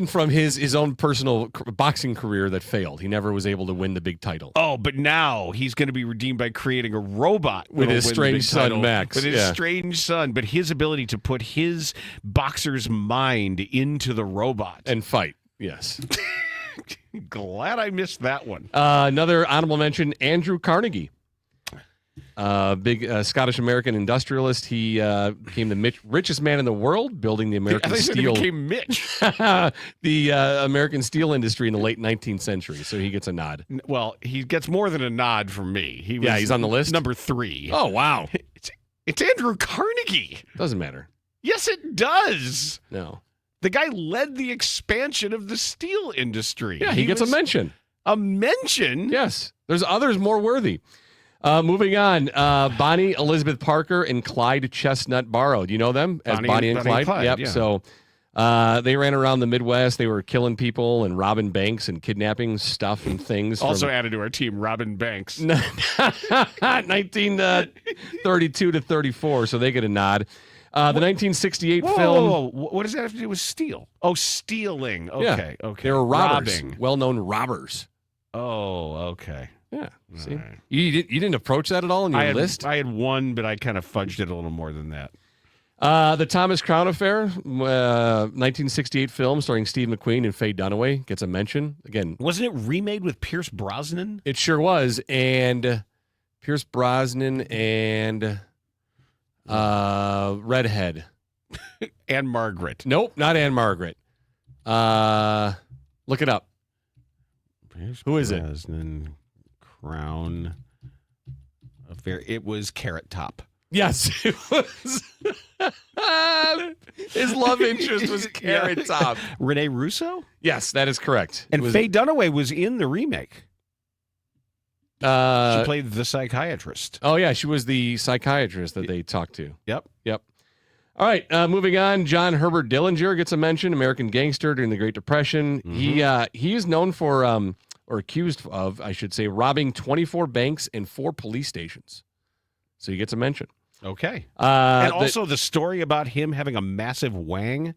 from his own personal boxing career that failed. He never was able to win the big title. Oh, but now he's going to be redeemed by creating a robot with his strange son Max. With his strange son, but his ability to put his boxer's mind into the robot and fight. Yes. Glad I missed that one. Another honorable mention, Andrew Carnegie. Big Scottish-American industrialist. He became the richest man in the world, building the American steel. He became Mitch. The American steel industry in the late 19th century. So he gets a nod. Well, he gets more than a nod from me. He's on the list. Number 3. Oh, wow. It's Andrew Carnegie. Doesn't matter. Yes, it does. No. The guy led the expansion of the steel industry. Yeah, he gets a mention. A mention? Yes. There's others more worthy. Moving on, Bonnie Elizabeth Parker and Clyde Chestnut Barrow. Do you know them as Bonnie and Clyde? Yep. Yeah. So they ran around the Midwest. They were killing people and robbing banks and kidnapping stuff and things. Also added to our team, Robin Banks. 1932 to 34, so they get a nod. The 1968 film. Whoa. What does that have to do with steel? Oh, stealing. Okay, okay. They were robbers. Robbing. Well-known robbers. Oh, okay. Yeah. See? Right. You didn't approach that at all in your list? I had one, but I kind of fudged it a little more than that. The Thomas Crown Affair, 1968 film starring Steve McQueen and Faye Dunaway, gets a mention. Again, Wasn't it remade with Pierce Brosnan? it sure was. And Pierce Brosnan and Redhead. And Margaret. Nope, not Anne Margaret. Look it up. Pierce Who is it? Brosnan, Crown Affair. It was Carrot Top. Yes, it was. His love interest was Carrot Top. Renee Russo? Yes, that is correct. And Faye Dunaway was in the remake. She She played the psychiatrist. Oh, yeah, she was the psychiatrist that they talked to. Yep. All right, moving on. John Herbert Dillinger gets a mention. American gangster during the Great Depression. Mm-hmm. He is known for, or accused of, I should say, robbing 24 banks and 4 police stations. So he gets a mention. Okay. And also the story about him having a massive wang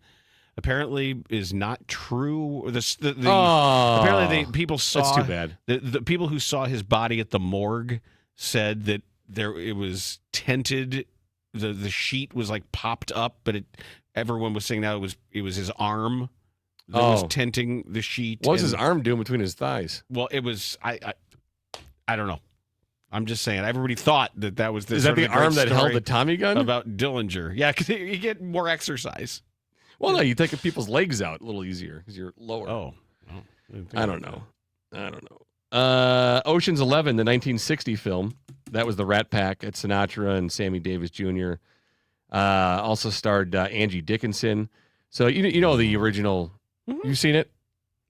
apparently is not true. Apparently people saw. That's too bad. The people who saw his body at the morgue said that it was tented. The sheet was like popped up, but everyone was saying that it was his arm that was tenting the sheet. What was his arm doing between his thighs? Well, it was I don't know. I'm just saying. Everybody thought that was the Is that the arm that held the Tommy gun? About Dillinger. Yeah, because you get more exercise. Well, no, you take people's legs out a little easier because you're lower. Oh. I don't know. Ocean's 11, the 1960 film. That was the Rat Pack at Sinatra and Sammy Davis Jr. Also starred Angie Dickinson. So you know the original. Mm-hmm. You've seen it?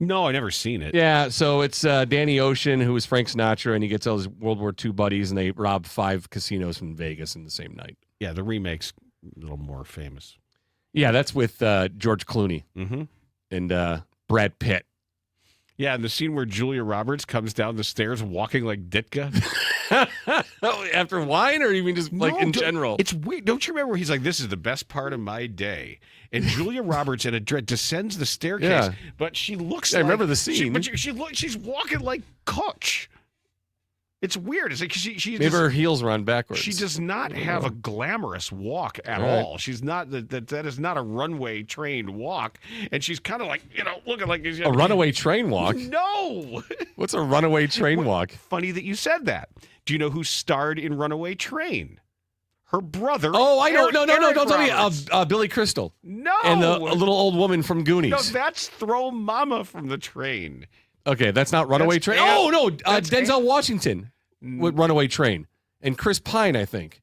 No, I've never seen it. Yeah, so it's Danny Ocean, who is Frank Sinatra, and he gets all his World War II buddies, and they rob 5 casinos in Vegas in the same night. Yeah, the remake's a little more famous. Yeah, that's with George Clooney and Brad Pitt. Yeah, and the scene where Julia Roberts comes down the stairs walking like Ditka. After wine, or you mean just like in general? It's weird. Don't you remember where he's like, "This is the best part of my day," and Julia Roberts in a dread descends the staircase, but she looks. I remember the scene. She's walking like Koch. It's weird. It's like she maybe her heels run backwards. She does not have a glamorous walk at all. She's not that is not a runway trained walk, and she's kind of like looking like a runaway train walk. No, what's a runaway train walk? Funny that you said that. Do you know who starred in Runaway Train? Her brother. Oh, I know. No, don't tell Roberts. me. Billy Crystal. No, and a little old woman from Goonies. No, that's Throw Mama from the Train. Okay, that's not Runaway Train. Denzel Washington with Runaway Train and Chris Pine, I think.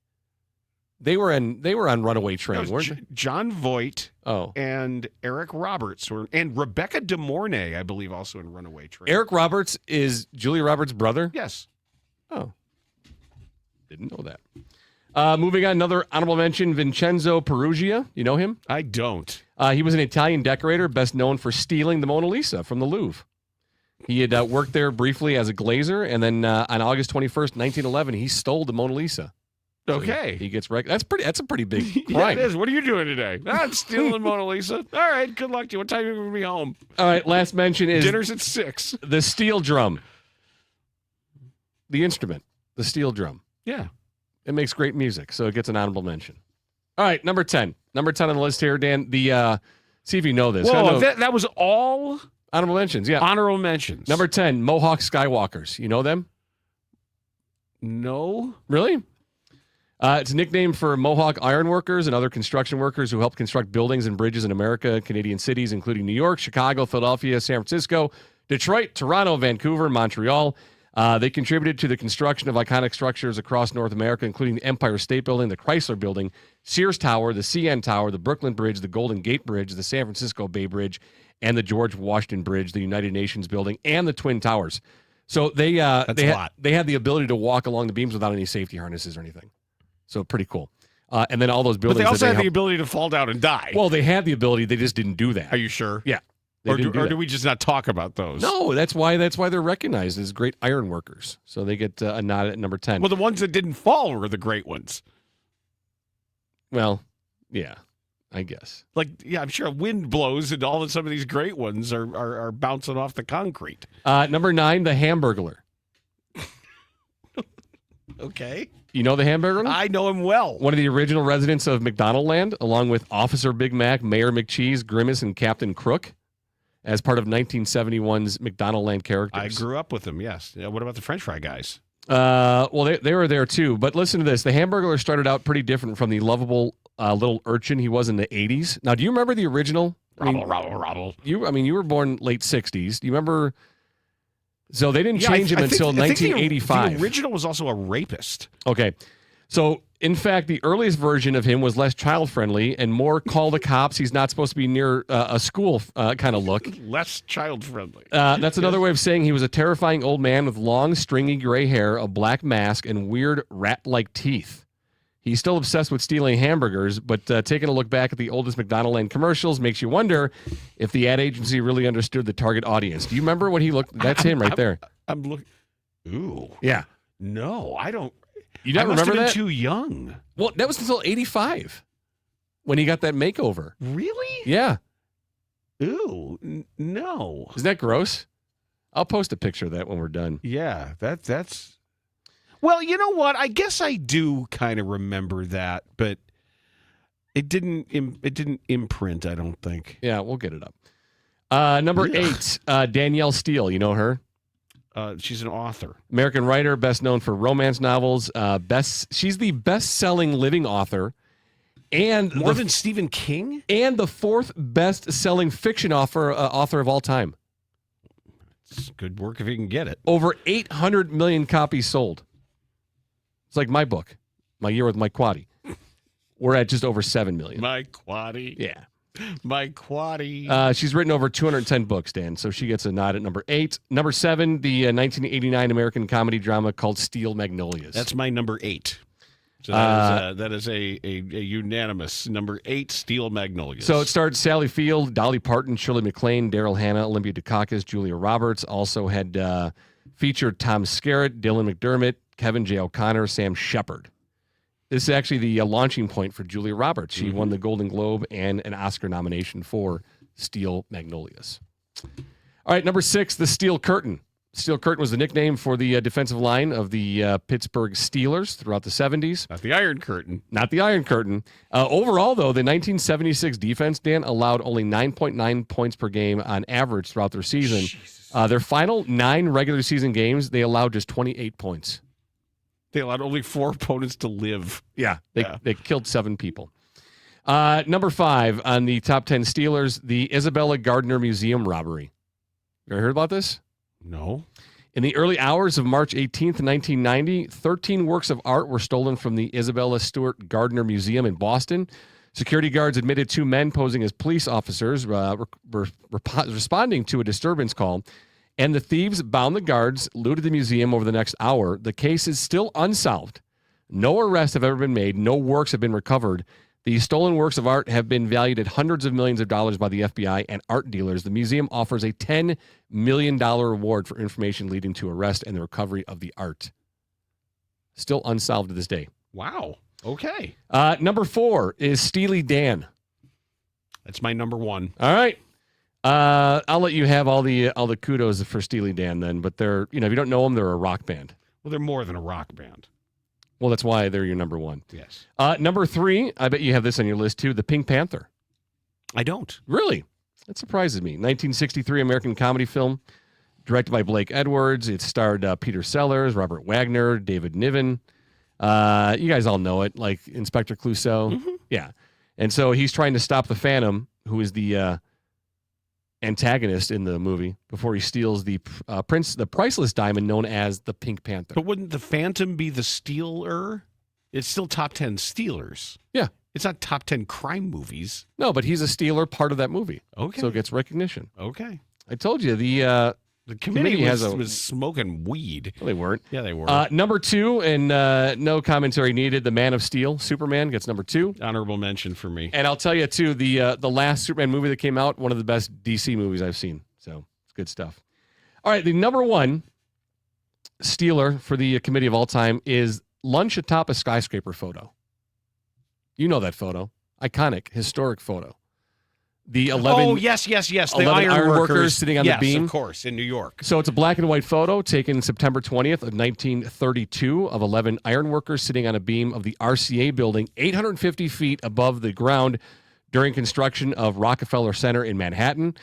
They were on Runaway Train, weren't they? John Voight. Oh, and Eric Roberts and Rebecca De Mornay, I believe, also in Runaway Train. Eric Roberts is Julia Roberts' brother? Yes. Oh, didn't know that. Moving on, another honorable mention: Vincenzo Perugia. You know him? I don't. He was an Italian decorator, best known for stealing the Mona Lisa from the Louvre. He had worked there briefly as a glazer, and then on August 21st, 1911, he stole the Mona Lisa. Okay. So he gets That's a pretty big crime. Yeah, it is. What are you doing today? I'm stealing Mona Lisa. All right, good luck to you. What time are you going to be home? All right, last mention is dinner's at 6. The steel drum. The instrument, the steel drum. Yeah. It makes great music, so it gets an honorable mention. All right, number 10. Number 10 on the list here, Dan. See if you know this. Whoa, that was all honorable mentions, yeah. Honorable mentions. Number 10, Mohawk Skywalkers. You know them? No. Really? It's a nickname for Mohawk ironworkers and other construction workers who help construct buildings and bridges in America, Canadian cities, including New York, Chicago, Philadelphia, San Francisco, Detroit, Toronto, Vancouver, Montreal. They contributed to the construction of iconic structures across North America, including the Empire State Building, the Chrysler Building, Sears Tower, the CN Tower, the Brooklyn Bridge, the Golden Gate Bridge, the San Francisco Bay Bridge, and the George Washington Bridge, the United Nations Building, and the Twin Towers. So they had the ability to walk along the beams without any safety harnesses or anything. So pretty cool. And then all those buildings. But they also had the ability to fall down and die. Well, they had the ability. They just didn't do that. Are you sure? Yeah. Or do we just not talk about those? No, that's why they're recognized as great iron workers. So they get a nod at number 10. Well, the ones that didn't fall were the great ones. Well, yeah, I guess. Like, yeah, I'm sure wind blows and all of some of these great ones are bouncing off the concrete. Number 9, the Hamburglar. Okay. You know the Hamburglar? I know him well. One of the original residents of McDonaldland, along with Officer Big Mac, Mayor McCheese, Grimace, and Captain Crook, as part of 1971's McDonaldland characters. I grew up with them, yes. Yeah, what about the French fry guys? Well, they were there too. But listen to this. The Hamburglar started out pretty different from the lovable little urchin he was in the 80s. Now, do you remember the original? Robble. You were born late 60s. Do you remember? So they didn't change him until 1985. The original was also a rapist. Okay. So, in fact, the earliest version of him was less child-friendly and more call the cops, he's not supposed to be near a school kind of look. Less child-friendly. That's another way of saying he was a terrifying old man with long, stringy gray hair, a black mask, and weird rat-like teeth. He's still obsessed with stealing hamburgers, but taking a look back at the oldest McDonaldland commercials makes you wonder if the ad agency really understood the target audience. Do you remember what he looked? That's him right there. I'm looking. Ooh. Yeah. No, I don't. You don't remember that? I must have been too young. Well, that was until 85 when he got that makeover. Really? Yeah. Ooh, no. Isn't that gross? I'll post a picture of that when we're done. Yeah, that's. Well, you know what? I guess I do kind of remember that, but it didn't imprint, I don't think. Yeah, we'll get it up. Number 8, Danielle Steele. You know her? She's an author. American writer, best known for romance novels. She's the best-selling living author. And more than Stephen King? And the 4th best-selling fiction author of all time. It's good work if you can get it. Over 800 million copies sold. It's like my book, My Year with Mike Quaddy. We're at just over 7 million. Mike Quaddy. Yeah. Mike Quaddy. She's written over 210 books, Dan, so she gets a nod at number 8. Number 7, the 1989 American comedy drama called Steel Magnolias. That's my number 8. So that is a unanimous number 8, Steel Magnolias. So it starred Sally Field, Dolly Parton, Shirley MacLaine, Daryl Hannah, Olympia Dukakis, Julia Roberts. Also had featured Tom Skerritt, Dylan McDermott, Kevin J. O'Connor, Sam Shepard. This is actually the launching point for Julia Roberts. She won the Golden Globe and an Oscar nomination for Steel Magnolias. All right, number 6, the Steel Curtain. Steel Curtain was the nickname for the defensive line of the Pittsburgh Steelers throughout the 70s. Not the Iron Curtain. Not the Iron Curtain. Overall, though, the 1976 defense, Dan, allowed only 9.9 points per game on average throughout their season. Their final 9 regular season games, they allowed just 28 points. They allowed only 4 opponents to live. Yeah, they killed 7 people. Number 5 on the top 10 Steelers, the Isabella Gardner Museum robbery. You ever heard about this? No. In the early hours of March 18th, 1990, 13 works of art were stolen from the Isabella Stewart Gardner Museum in Boston. Security guards admitted 2 men posing as police officers responding to a disturbance call, and the thieves bound the guards, looted the museum over the next hour. The case is still unsolved. No arrests have ever been made. No works have been recovered. The stolen works of art have been valued at hundreds of millions of dollars by the FBI and art dealers. The museum offers a $10 million reward for information leading to arrest and the recovery of the art. Still unsolved to this day. Wow. Okay. Number 4 is Steely Dan. That's my number 1. All right. I'll let you have all the kudos for Steely Dan then, but they're, if you don't know them, they're a rock band. Well, they're more than a rock band. Well, that's why they're your number 1. Yes. Number 3, I bet you have this on your list too, the Pink Panther. I don't. Really? That surprises me. 1963 American comedy film, directed by Blake Edwards. It starred Peter Sellers, Robert Wagner, David Niven. You guys all know it, like Inspector Clouseau. Mm-hmm. Yeah. And so he's trying to stop the Phantom, who is the antagonist in the movie, before he steals the priceless diamond known as the Pink Panther. But wouldn't the Phantom be the stealer? It's still top 10 Steelers. Yeah. It's not top 10 crime movies. No, but he's a stealer part of that movie. Okay. So it gets recognition. Okay. I told you, the committee has was smoking weed. Well, they weren't. Yeah, they were. Number 2, and no commentary needed, the Man of Steel, Superman, gets number 2. Honorable mention for me. And I'll tell you, too, the last Superman movie that came out, one of the best DC movies I've seen. So it's good stuff. All right, the number 1 Steeler for the committee of all time is lunch atop a skyscraper photo. You know that photo. Iconic, historic photo. The 11. Oh, yes. The 11 iron workers sitting on the beam. Yes, of course, in New York. So it's a black and white photo taken September 20th of 1932 of 11 iron workers sitting on a beam of the RCA building 850 feet above the ground during construction of Rockefeller Center in Manhattan.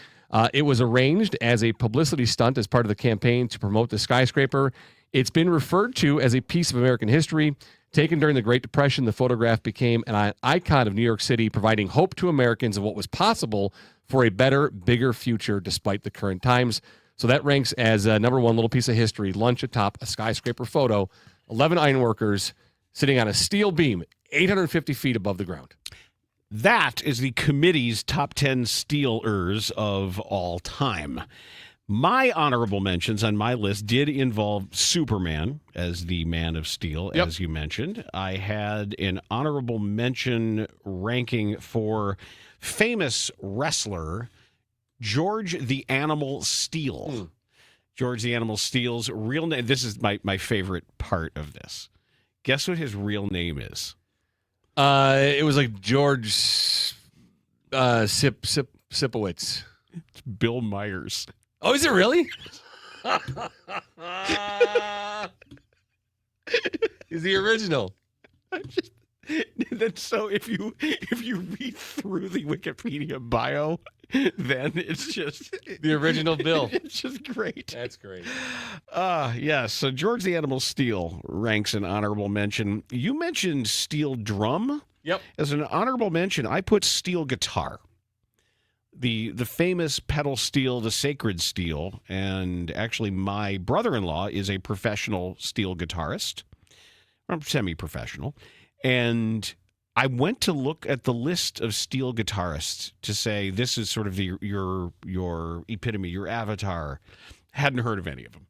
It was arranged as a publicity stunt as part of the campaign to promote the skyscraper. It's been referred to as a piece of American history. Taken during the Great Depression, the photograph became an icon of New York City, providing hope to Americans of what was possible for a better, bigger future despite the current times. So that ranks as number 1 little piece of history, lunch atop a skyscraper photo, 11 ironworkers sitting on a steel beam, 850 feet above the ground. That is the committee's top 10 Steelers of all time. My honorable mentions on my list did involve Superman as the Man of Steel, as you mentioned. I had an honorable mention ranking for famous wrestler George the Animal Steele. George the Animal Steele's real name. This is my favorite part of this. Guess what his real name is? It was like George Sipowicz. It's Bill Myers. Oh, is it really? He's the original. So if you read through the Wikipedia bio, then it's just The original Bill. It's just great. That's great. Yes. So George the Animal Steel ranks an honorable mention. You mentioned steel drum. Yep. As an honorable mention, I put steel guitar. The famous pedal steel, the sacred steel, and actually my brother-in-law is a professional steel guitarist, or semi-professional, and I went to look at the list of steel guitarists to say this is sort of your epitome, your avatar. Hadn't heard of any of them.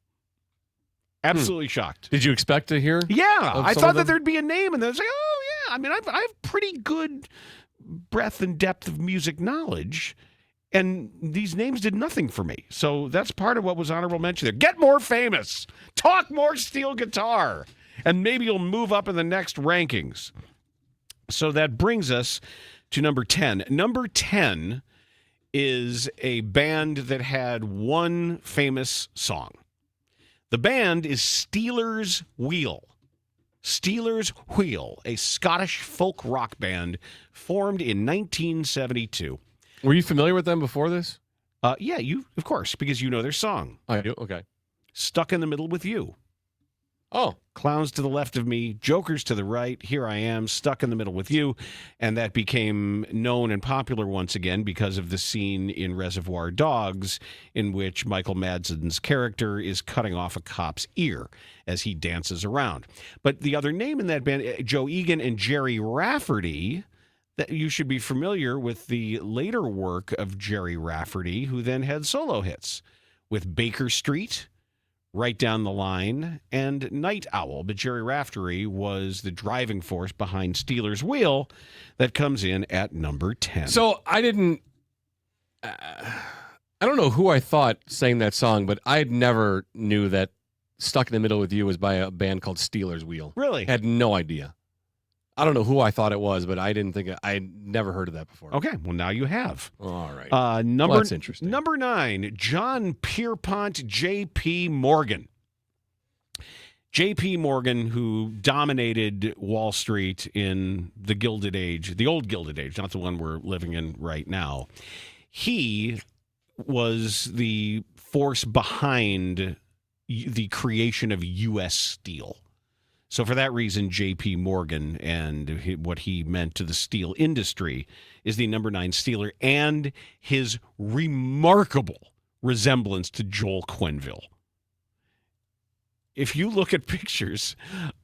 Absolutely shocked. Did you expect to hear? Yeah, I some thought of that them? there'd be a name, and then I was like, oh yeah. I mean, I have pretty good breadth and depth of music knowledge. And these names did nothing for me. So that's part of what was honorable mention there. Get more famous. Talk more steel guitar. And maybe you'll move up in the next rankings. So that brings us to number 10. Number 10 is a band that had one famous song. The band is Steelers Wheel. Steelers Wheel, a Scottish folk rock band formed in 1972. Were you familiar with them before this? Yeah, of course, because you know their song. I do. Okay. Stuck in the Middle with You. Oh, Clowns to the left of me, jokers to the right. Here I am, stuck in the middle with you. And that became known and popular once again because of the scene in Reservoir Dogs in which Michael Madsen's character is cutting off a cop's ear as he dances around. But the other name in that band, Joe Egan and Jerry Rafferty, that you should be familiar with the later work of Jerry Rafferty, who then had solo hits with Baker Street, Right Down the Line, and Night Owl. But Jerry Rafferty was the driving force behind Steelers Wheel that comes in at number 10. so I didn't. I don't know who I thought sang that song, but I never knew that "Stuck in the Middle with You" was by a band called Steelers Wheel. Really? Had no idea. I don't know who I thought it was, but I didn't think I'd never heard of that before. Okay, well, now you have. All right. Well, that's interesting. Number 9, John Pierpont J.P. Morgan. J.P. Morgan, who dominated Wall Street in the Gilded Age, the old Gilded Age, not the one we're living in right now. He was the force behind the creation of U.S. Steel. So for that reason, J.P. Morgan and what he meant to the steel industry is the number 9 Steeler and his remarkable resemblance to Joel Quenneville. If you look at pictures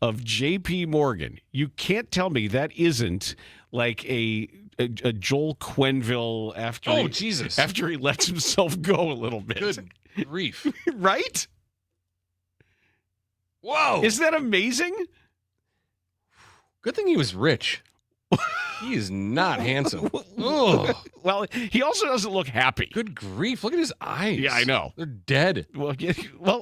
of J.P. Morgan, you can't tell me that isn't like a Joel Quenneville after he lets himself go a little bit. Good grief. Right? Whoa. Isn't that amazing? Good thing he was rich. He is not handsome. Ugh. Well, he also doesn't look happy. Good grief. Look at his eyes. Yeah, I know. They're dead. Well,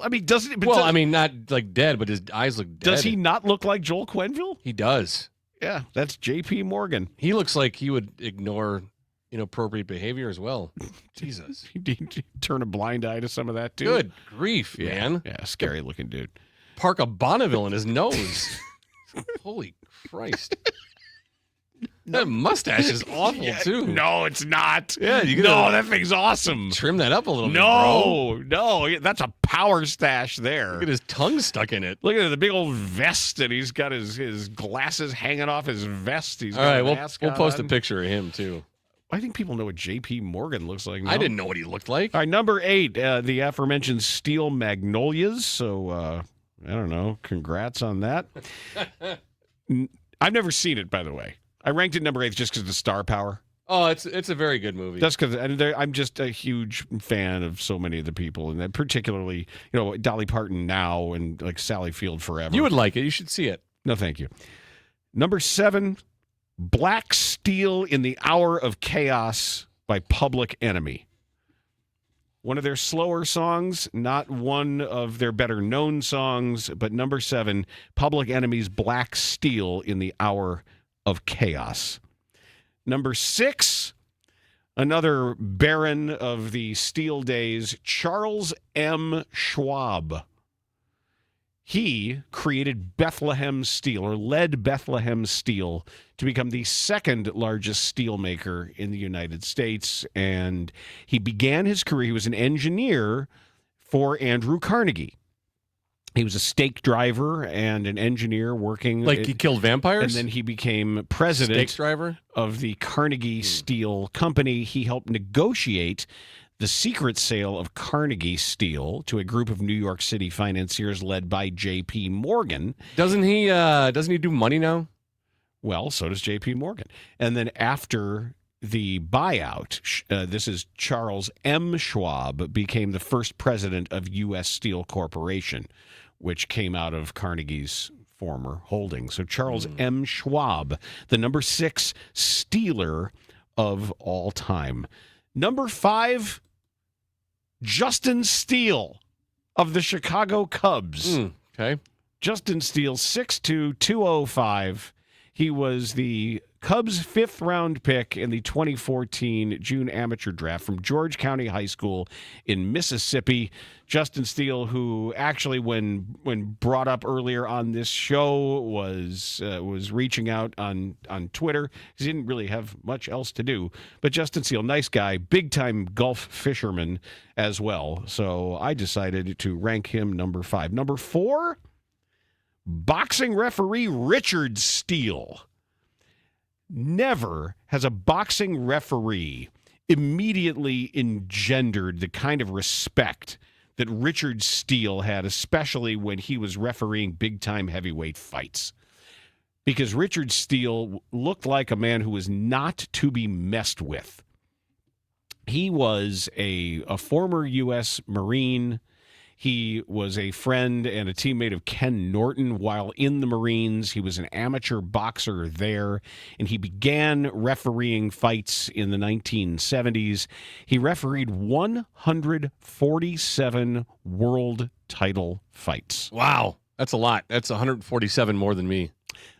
I mean, doesn't... not like dead, but his eyes look dead. Does he not look like Joel Quenneville? He does. Yeah, that's J.P. Morgan. He looks like he would ignore inappropriate behavior as well. Jesus. He'd turn a blind eye to some of that, too. Good grief, man. Yeah, scary looking dude. Park a Bonneville in his nose. Holy Christ. That mustache is awful, too. No, it's not. Yeah, that thing's awesome. Trim that up a little bit, bro. No, that's a power stash there. Look at his tongue stuck in it. Look at the big old vest, and he's got his glasses hanging off his vest. He's got all right, a mask we'll post on. a picture of him, too. I think people know what J.P. Morgan looks like now. I didn't know what he looked like. All right, number 8, the aforementioned Steel Magnolias. So, I don't know. Congrats on that. I've never seen it, by the way. I ranked it number 8 just because of the star power. Oh, it's a very good movie. That's because I'm just a huge fan of so many of the people, and particularly, Dolly Parton now and like Sally Field forever. You would like it. You should see it. No, thank you. Number 7, Black Steel in the Hour of Chaos by Public Enemy. One of their slower songs, not one of their better known songs, but number 7, Public Enemy's Black Steel in the Hour of Chaos. Number 6, another baron of the steel days, Charles M. Schwab. He created Bethlehem Steel, or led Bethlehem Steel to become the second largest steel maker in the United States. And he began his career, he was an engineer for Andrew Carnegie. He was a stake driver and an engineer working... Like he killed vampires? And then he became president Stake driver? of the Carnegie Steel Company. He helped negotiate the secret sale of Carnegie Steel to a group of New York City financiers led by J.P. Morgan. Doesn't he do money now? Well, so does J.P. Morgan. And then after the buyout, this is Charles M. Schwab, became the first president of U.S. Steel Corporation, which came out of Carnegie's former holding. So Charles M. Schwab, the number 6 Steeler of all time. Number 5, Justin Steele of the Chicago Cubs. Okay. Justin Steele, 6'2", 205. He was the Cubs' 5th round pick in the 2014 June amateur draft from George County High School in Mississippi. Justin Steele, who actually, when brought up earlier on this show, was reaching out on Twitter because he didn't really have much else to do. But Justin Steele, nice guy, big-time Gulf fisherman as well. So I decided to rank him number 5. Number 4, boxing referee Richard Steele. Never has a boxing referee immediately engendered the kind of respect that Richard Steele had, especially when he was refereeing big-time heavyweight fights. Because Richard Steele looked like a man who was not to be messed with. He was a former U.S. Marine. He was a friend and a teammate of Ken Norton while in the Marines. He was an amateur boxer there, and he began refereeing fights in the 1970s. He refereed 147 world title fights. Wow. That's a lot. That's 147 more than me.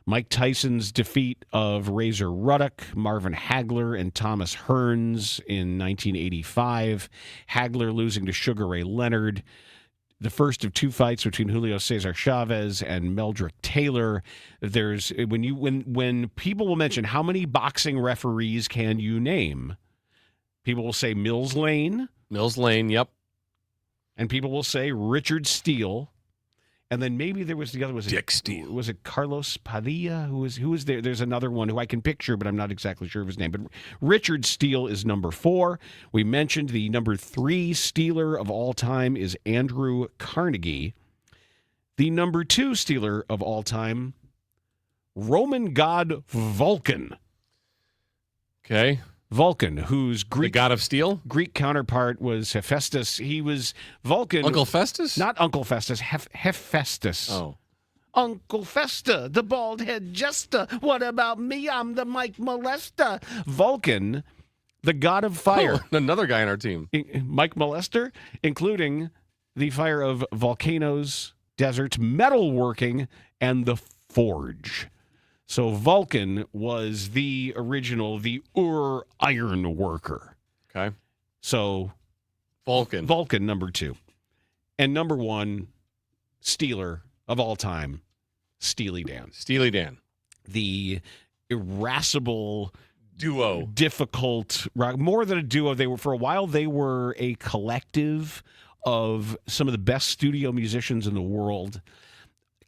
Mike Tyson's defeat of Razor Ruddock, Marvin Hagler, and Thomas Hearns in 1985. Hagler losing to Sugar Ray Leonard. The first of 2 fights between Julio Cesar Chavez and Meldrick Taylor. There's when people will mention how many boxing referees can you name, people will say Mills Lane. Mills Lane, yep. And people will say Richard Steele. And then maybe there was the other. Dick Steele. Was it Carlos Padilla? Who was there? There's another one who I can picture, but I'm not exactly sure of his name. But Richard Steele is number 4. We mentioned the number 3 Steeler of all time is Andrew Carnegie. The number 2 Steeler of all time, Roman god Vulcan. Okay. Vulcan, whose The Greek god of steel? Greek counterpart was Hephaestus. He was Vulcan. Uncle Festus? Not Uncle Festus, Hephaestus. Oh. Uncle Festa, the bald head jester. What about me? I'm the Mike Molester. Vulcan, the god of fire. Oh, another guy on our team. Mike Molester, including the fire of volcanoes, deserts, metalworking, and the forge. So Vulcan was the original, the iron worker. Okay. So Vulcan, number 2. And number 1, Steeler of all time, Steely Dan. Steely Dan. The irascible Duo. difficult rock, more than a duo. They were, for a while, they were a collective of some of the best studio musicians in the world.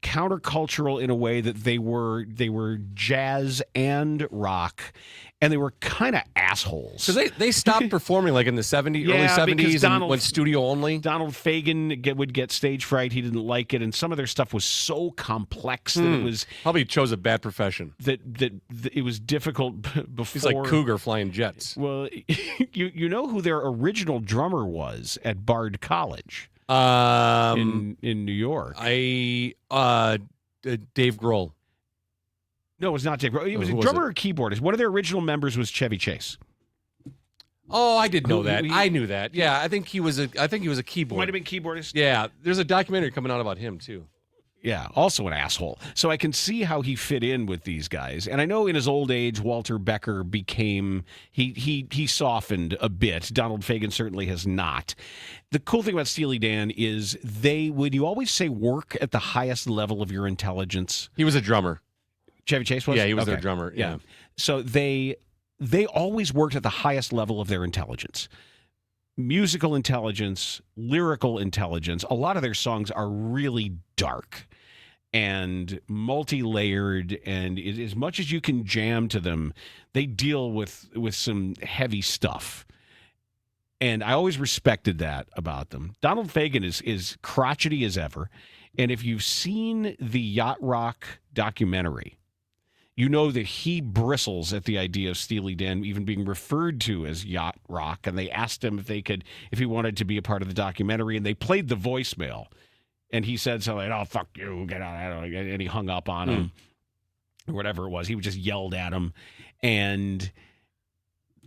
Countercultural in a way that they were jazz and rock, and they were kind of assholes. So they stopped performing like in the 70s, early 70s, and went studio only. Donald Fagen would get stage fright. He didn't like it, and some of their stuff was so complex that it was probably chose a bad profession. That it was difficult before. He's like Cougar flying jets. Well, you know who their original drummer was at Bard College. In New York. Dave Grohl. No, it was not Dave Grohl. It was a drummer or keyboardist. One of their original members was Chevy Chase. Oh, I did know that. I knew that. Yeah, I think he was a keyboard. Might have been keyboardist. Yeah, there's a documentary coming out about him too. Yeah, also an asshole. So I can see how he fit in with these guys. And I know in his old age, Walter Becker became, he softened a bit. Donald Fagen certainly has not. The cool thing about Steely Dan is would you always say work at the highest level of your intelligence? He was a drummer. Chevy Chase was? Yeah, he was their drummer. Yeah. So they always worked at the highest level of their intelligence. Musical intelligence, lyrical intelligence. A lot of their songs are really dark and multi-layered, and as much as you can jam to them, they deal with some heavy stuff. And I always respected that about them. Donald Fagen is crotchety as ever, and if you've seen the Yacht Rock documentary, you know that he bristles at the idea of Steely Dan even being referred to as Yacht Rock, and they asked him if he wanted to be a part of the documentary, and they played the voicemail, and he said something like, "Oh, fuck you, get out," and he hung up on him, or whatever it was. He just yelled at him, and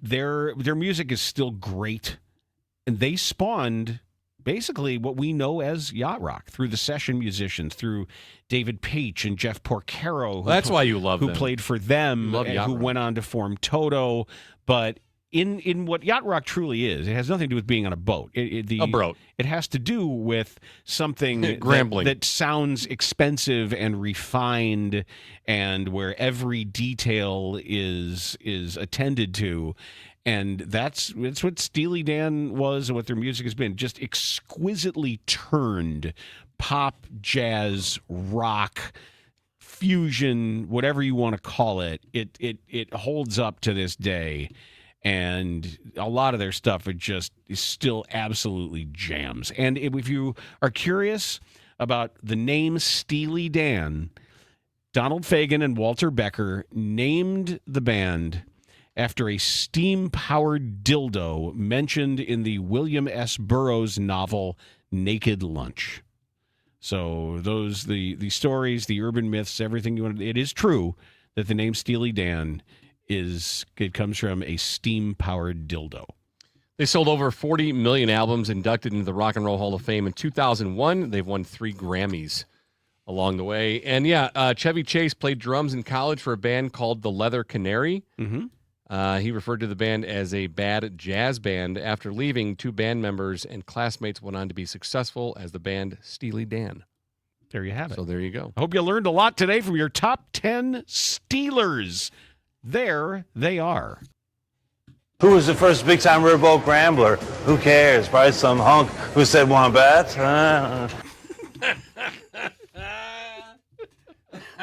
their music is still great, and they spawned basically what we know as yacht rock through the session musicians, through David Paich and Jeff Porcaro. That's why you love who them. played for them, and who went on to form Toto. But in what yacht rock truly is, it has nothing to do with being on a boat. A boat. It has to do with something that sounds expensive and refined, and where every detail is attended to. And that's what Steely Dan was, and what their music has been. Just exquisitely turned pop, jazz, rock, fusion, whatever you want to call it. It holds up to this day. And a lot of their stuff is still absolutely jams. And if you are curious about the name Steely Dan, Donald Fagen and Walter Becker named the band after a steam-powered dildo mentioned in the William S. Burroughs novel Naked Lunch. So the stories, the urban myths, everything you want. It is true that the name Steely Dan comes from a steam-powered dildo. They sold over 40 million albums, inducted into the Rock and Roll Hall of Fame in 2001. They've won 3 Grammys along the way. And Chevy Chase played drums in college for a band called the Leather Canary. Mm-hmm. He referred to the band as a bad jazz band. After leaving, 2 band members and classmates went on to be successful as the band Steely Dan. There you have it. So there you go. I hope you learned a lot today from your top 10 Steelers. There they are. Who was the first big-time riverboat gambler? Who cares? Probably some hunk who said, "Want to bet?"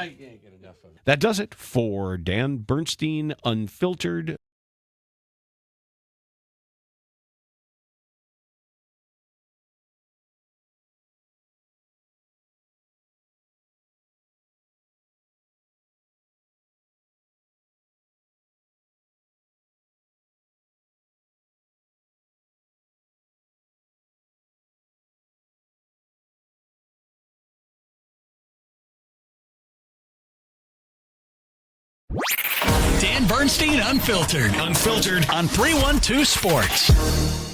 I can't get enough of it. That does it for Dan Bernstein Unfiltered. Dan Bernstein Unfiltered. Unfiltered on 312 Sports.